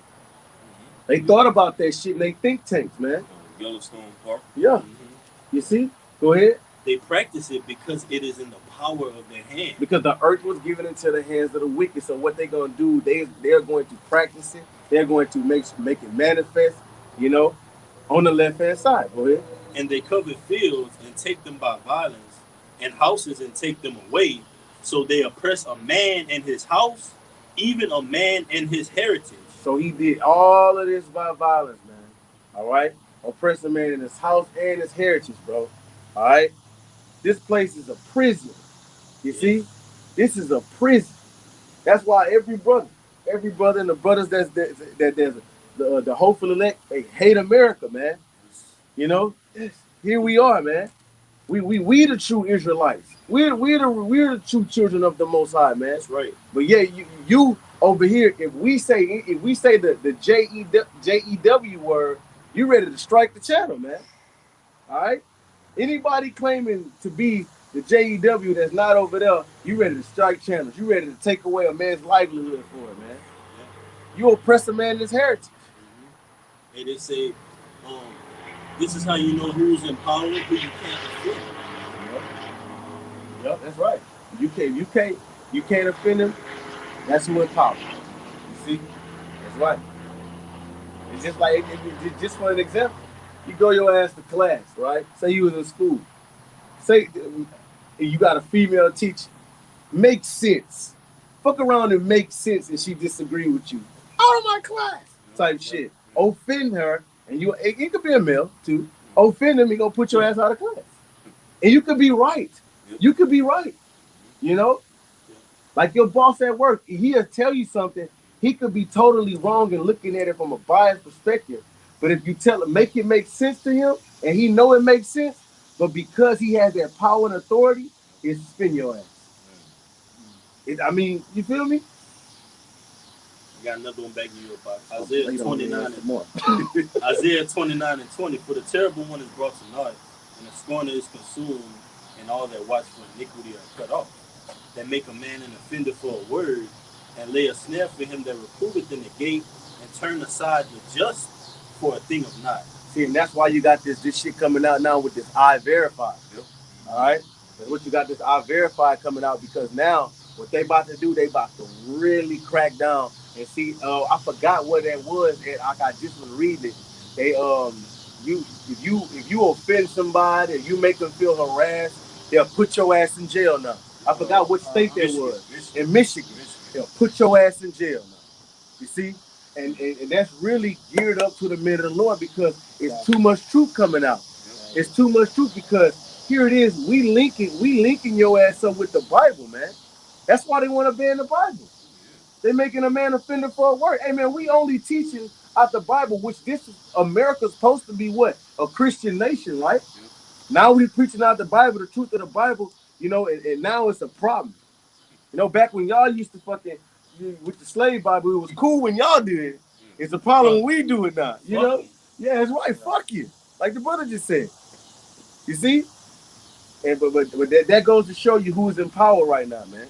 They thought about that shit in they think tanks, man. Yellowstone Park. Yeah. You see? Go ahead. They practice it because it is in the power of their hand. Because the earth was given into the hands of the wicked. So what they're going to do, they're going to practice it. They're going to make it manifest, on the left-hand side. Go ahead. And they covet fields and take them by violence, and houses and take them away. So they oppress a man and his house, even a man and his heritage. So he did all of this by violence, man. All right? Oppress a man in his house and his heritage, bro. All right? This place is a prison. You see? This is a prison. That's why every brother and the brothers there's the hopeful elect, they hate America, man. Here we are, man. We the true Israelites. We're the true children of the Most High, man. That's right. But yeah, you over here, if we say the JEW word, you ready to strike the channel, man. All right. Anybody claiming to be the JEW that's not over there, you ready to strike channels. You ready to take away a man's livelihood for it, man. Yeah. You oppress a man in his heritage. Mm-hmm. And they say, this is how you know who's in power, who you can't offend. Yep, that's right. You can't offend him. That's who in power. You see, that's right. It's just like just for an example, you go your ass to class, right? Say you was in school. Say you got a female teacher. Makes sense. Fuck around and make sense, and she disagree with you. Out of my class, type shit. Offend her. And it could be a male too. Offend him, he gonna put your ass out of class. And you could be right. You could be right. Like your boss at work, he'll tell you something. He could be totally wrong and looking at it from a biased perspective. But if you tell him, make it make sense to him, and he know it makes sense, but because he has that power and authority, he'll spin your ass. You feel me? Got another one backing you up. Isaiah 29 and Isaiah 29 and 20. For the terrible one is brought to naught, and the scorner is consumed, and all that watch for iniquity are cut off. That make a man an offender for a word, and lay a snare for him that reproveth in the gate, and turn aside the just for a thing of not. See, and that's why you got this shit coming out now with this I verify. Yep. All right? That's what you got this I verify coming out, because now what they about to do, they about to really crack down and see. I forgot what that was. And I just was reading it. They if you offend somebody, or you make them feel harassed, they'll put your ass in jail now. I forgot which state that was. In Michigan. They'll put your ass in jail now. You see? And that's really geared up to the men of the Lord, because it's too much truth coming out. It's too much truth, because here it is, we linking your ass up with the Bible, man. That's why they want to ban the Bible. They're making a man offender for a word. Hey, man, we only teaching out the Bible, which this is America's supposed to be what? A Christian nation, right? Now we preaching out the Bible, the truth of the Bible, you know, and now it's a problem. You know, back when y'all used to fucking, with the slave Bible, it was cool when y'all did it. It's a problem when we do it now. You know? Yeah, that's right. Fuck you. Like the brother just said. You see? And but that goes to show you who's in power right now, man.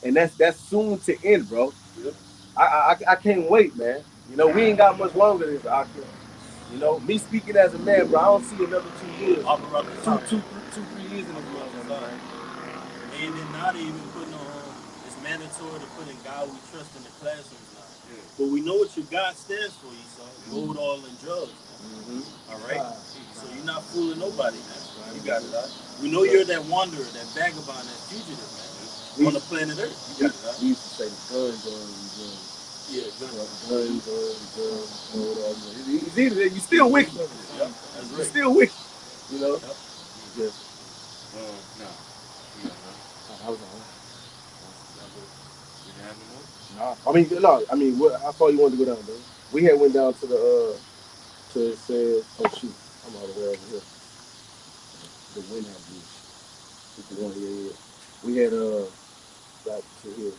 And that's soon to end, bro. I can't wait, man. You know, we ain't got much longer than this, Akira. You know, me speaking as a man, bro, I don't see another 2 years. 2-3 years in this motherfucker, man. And then now they even putting on, it's mandatory to put in God we trust in the classrooms now. Yeah. But we know what your God stands for, Esau. Gold, oil, and drugs, man. All right? So you're not fooling nobody, man. You got it, right? We know you're that wanderer, that vagabond, that fugitive, man. On the planet Earth. You got it, right? We used to say guns. Yeah, guns. It's either you still wicked. That's right. You're still wicked. You know? Yep. Just, No. I was on. You didn't have no more? No. I mean, how far you wanted to go down, bro? We had went down to the to it says, oh shoot, I'm all the way over here. The wind had blew. Yeah. We had got to here.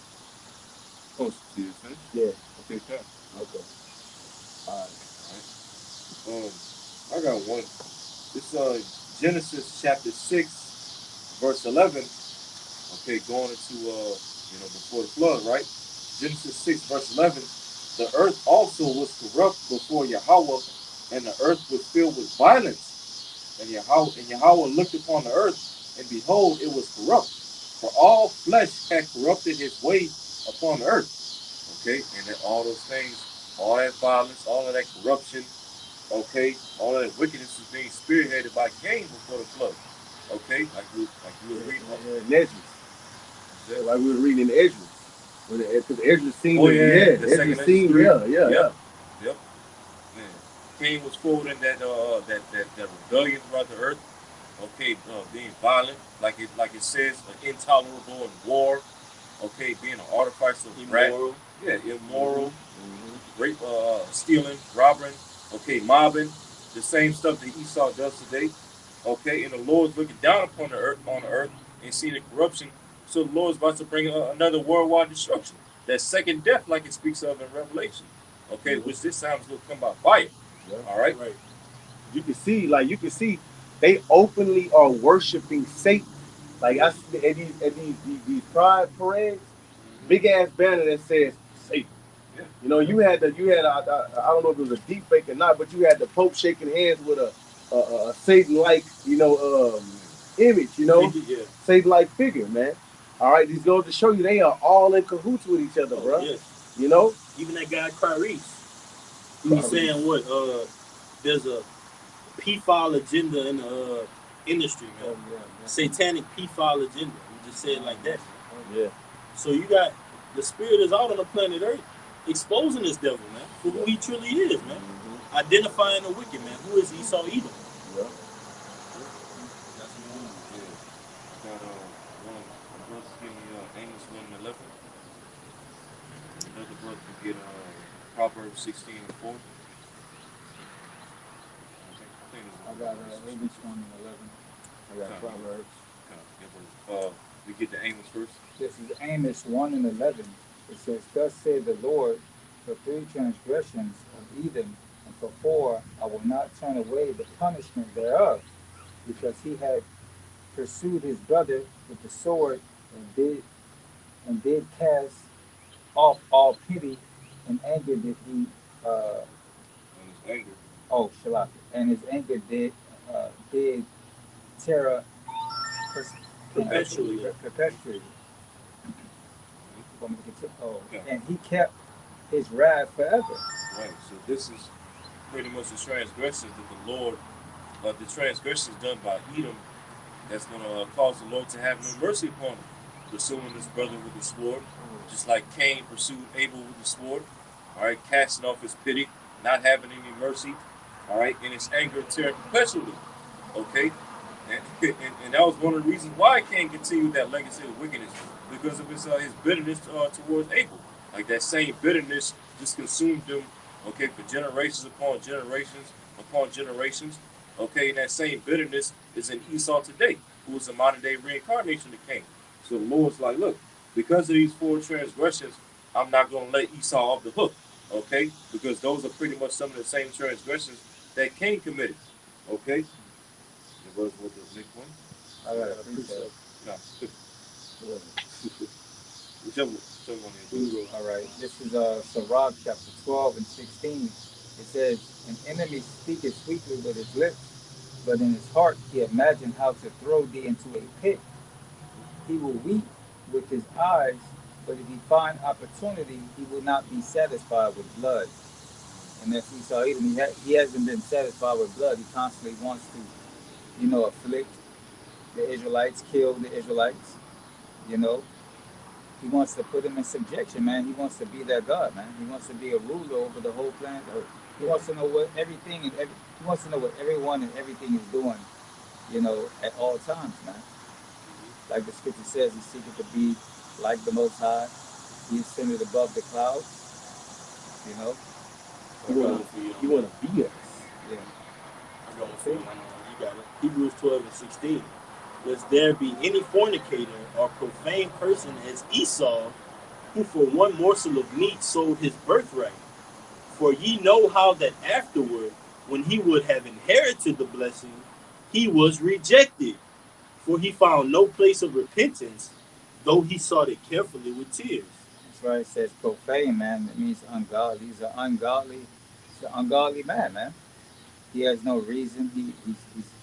Oh, did you finish? Yeah. Okay, fine. Okay. All right. I got one. It's Genesis chapter 6, verse 11. Okay, going into before the flood, right? Genesis 6, verse 11. The earth also was corrupt before Yahweh, and the earth was filled with violence. And Yahweh looked upon the earth, and behold, it was corrupt, for all flesh had corrupted his way upon the earth. Okay, and then all those things, all that violence, all of that corruption, okay, all of that wickedness is being spearheaded by Cain before the flood. Okay, like you were reading. Like we were reading in Ezra. Because Ezra seen Ezra seen, yeah. Yep. Man. Cain was forwarding that rebellion throughout the earth. Okay, being violent, like it says, intolerable in war. Okay, being an artificer of immoral. Immoral. Rape, stealing, robbing. Okay, mobbing. The same stuff that Esau does today. Okay, and the Lord's looking down upon the earth and seeing the corruption. So the Lord's about to bring another worldwide destruction. That second death, like it speaks of in Revelation. Okay, which this time is going to come by fire. Yeah. All right. You can see, they openly are worshiping Satan. Like I see at these pride parades, big ass banner that says Satan. Yeah. You know, you had I don't know if it was a deep fake or not, but you had the Pope shaking hands with a Satan-like, image, Satan-like figure, man. All right, these goes to show you they are all in cahoots with each other, bro. Yes. You know? Even that guy Clarice, he was saying what there's a pedophile agenda in the industry, man. Satanic pedophile agenda. We just say it like that. Yeah. So you got the spirit is out on the planet Earth, exposing this devil, man, for who he truly is, man. Identifying the wicked, man. Who is Esau Edom? Yeah. Amos 1:11. Another brother can get Proverbs 16:4. I got Amos 1:11. I got Proverbs. We get the Amos first. This is Amos 1:11. It says, "Thus said the Lord, for 3 transgressions of Edom, and for 4 I will not turn away the punishment thereof, because he had pursued his brother with the sword, and did cast off all pity, and anger did he Anger. Oh, Shalak. And his anger did terror Perpetually. perpetually. Oh, Okay. and he kept his wrath forever. Right. So this is pretty much the transgressions that the Lord, the transgressions done by Edom, that's going to cause the Lord to have no mercy upon him, pursuing his brother with the sword, just like Cain pursued Abel with the sword. All right, casting off his pity, not having any mercy. All right, in his anger, tearing perpetually. Okay, and that was one of the reasons why Cain continued that legacy of wickedness, because of his bitterness towards Abel. Like that same bitterness just consumed him. Okay, for generations upon generations upon generations. Okay, and that same bitterness is in Esau today, who is a modern day reincarnation of Cain. So the Lord's like, look, because of these four transgressions, I'm not going to let Esau off the hook. Okay, because those are pretty much some of the same transgressions that Cain committed. Okay, it was what the next one. I got a precept. No, whichever one it is. All right. This is Sirach chapter 12 and 16. It says, an enemy speaketh sweetly with his lips, but in his heart he imagined how to throw thee into a pit. He will weep with his eyes, but if he find opportunity, he will not be satisfied with blood. And that's Esau Edom. He hasn't been satisfied with blood. He constantly wants to, afflict the Israelites, kill the Israelites. You know, he wants to put them in subjection, man. He wants to be their God, man. He wants to be a ruler over the whole planet Earth. He wants to know what everything he wants to know what everyone and everything is doing, at all times, man. Like the scripture says, he seeketh to be like the Most High. He is centered above the clouds, you know. He want to be us. Yeah. I got one for you. You got it. Hebrews 12 and 16. Lest there be any fornicator or profane person as Esau, who for one morsel of meat sold his birthright. For ye know how that afterward, when he would have inherited the blessing, he was rejected. For he found no place of repentance, though he sought it carefully with tears. That's right. It says profane, man. It means ungodly. He's an ungodly man, man. He has no reason.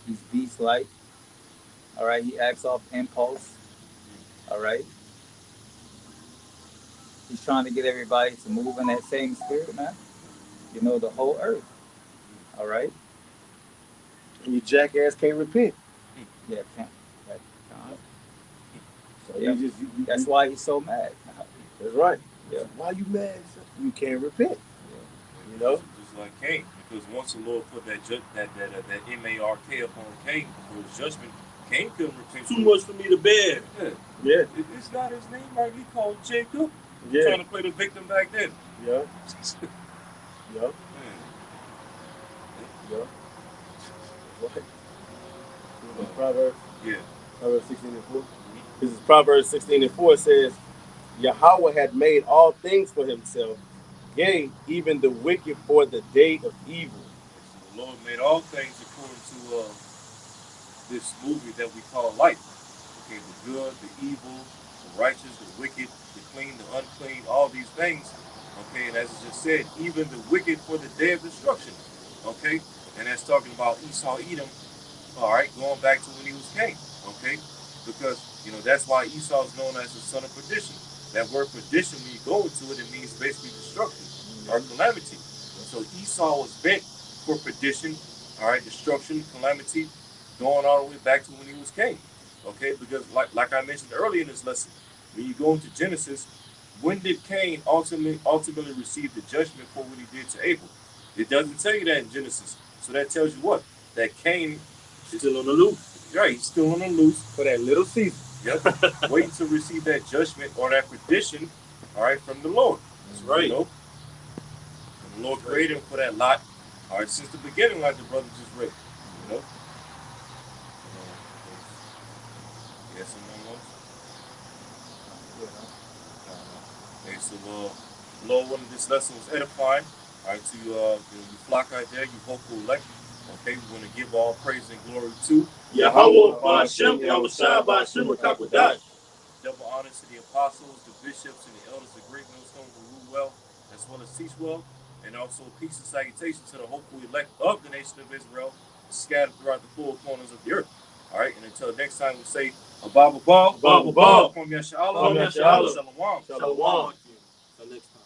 He's beast-like. All right. He acts off impulse. All right. He's trying to get everybody to move in that same spirit, man. The whole earth. All right. And you jackass can't repent. Yeah, can't. So You yeah, just that's why he's so mad. That's right. Yeah. Why you mad? You can't repent. Yeah. You know. Just like Cain, because once the Lord put that MARK upon Cain for his judgment, Cain couldn't repent. Too much for me to bear. Yeah. It's not his name, right? He called Jacob. Yeah. Trying to play the victim back then. Yeah. Yeah. Yeah. What? Proverbs. Yeah. Proverbs 16 and 4. This is Proverbs 16 and 4. It says, Yahweh had made all things for himself, yea, even the wicked for the day of evil. So the Lord made all things according to this movie that we call life. Okay, the good, the evil, the righteous, the wicked, the clean, the unclean, all these things. Okay, and as I just said, even the wicked for the day of destruction. Okay, and that's talking about Esau, Edom. All right, going back to when he was Cain. Okay, because that's why Esau is known as the son of perdition. That word perdition, when you go into it, it means basically destruction or calamity. So Esau was bent for perdition. All right, destruction, calamity, going all the way back to when he was Cain. Okay, because like I mentioned earlier in this lesson, when you go into Genesis, when did Cain ultimately receive the judgment for what he did to Abel? It doesn't tell you that in Genesis. So that tells you what? That Cain is Still on the loose. right, he's still on the loose. For that little season. Yep. Waiting to receive that judgment or that perdition, all right, from the Lord. That's right. And the Lord created him for that lot, all right, since the beginning, like the brother just read. Yes, someone else? Okay, so Lord wanted this lesson was edifying. All right, to you flock out there, you vocal elect. Okay, we want to give all praise and glory to Yahweh, Ba'ashem, Yahushua, Ba'ashem, Kakwadash. double honors to the apostles, the bishops, and the elders of great millstones who rule well, as well as teach well. And also peace and salutation to the hopeful elect of the nation of Israel, scattered throughout the four corners of the earth. All right, and until next time, we say a Bible ball, Bible ball. Kwam Yasha Allah, Kwam Yasha Allah. Shalom. Shalom. Till next time.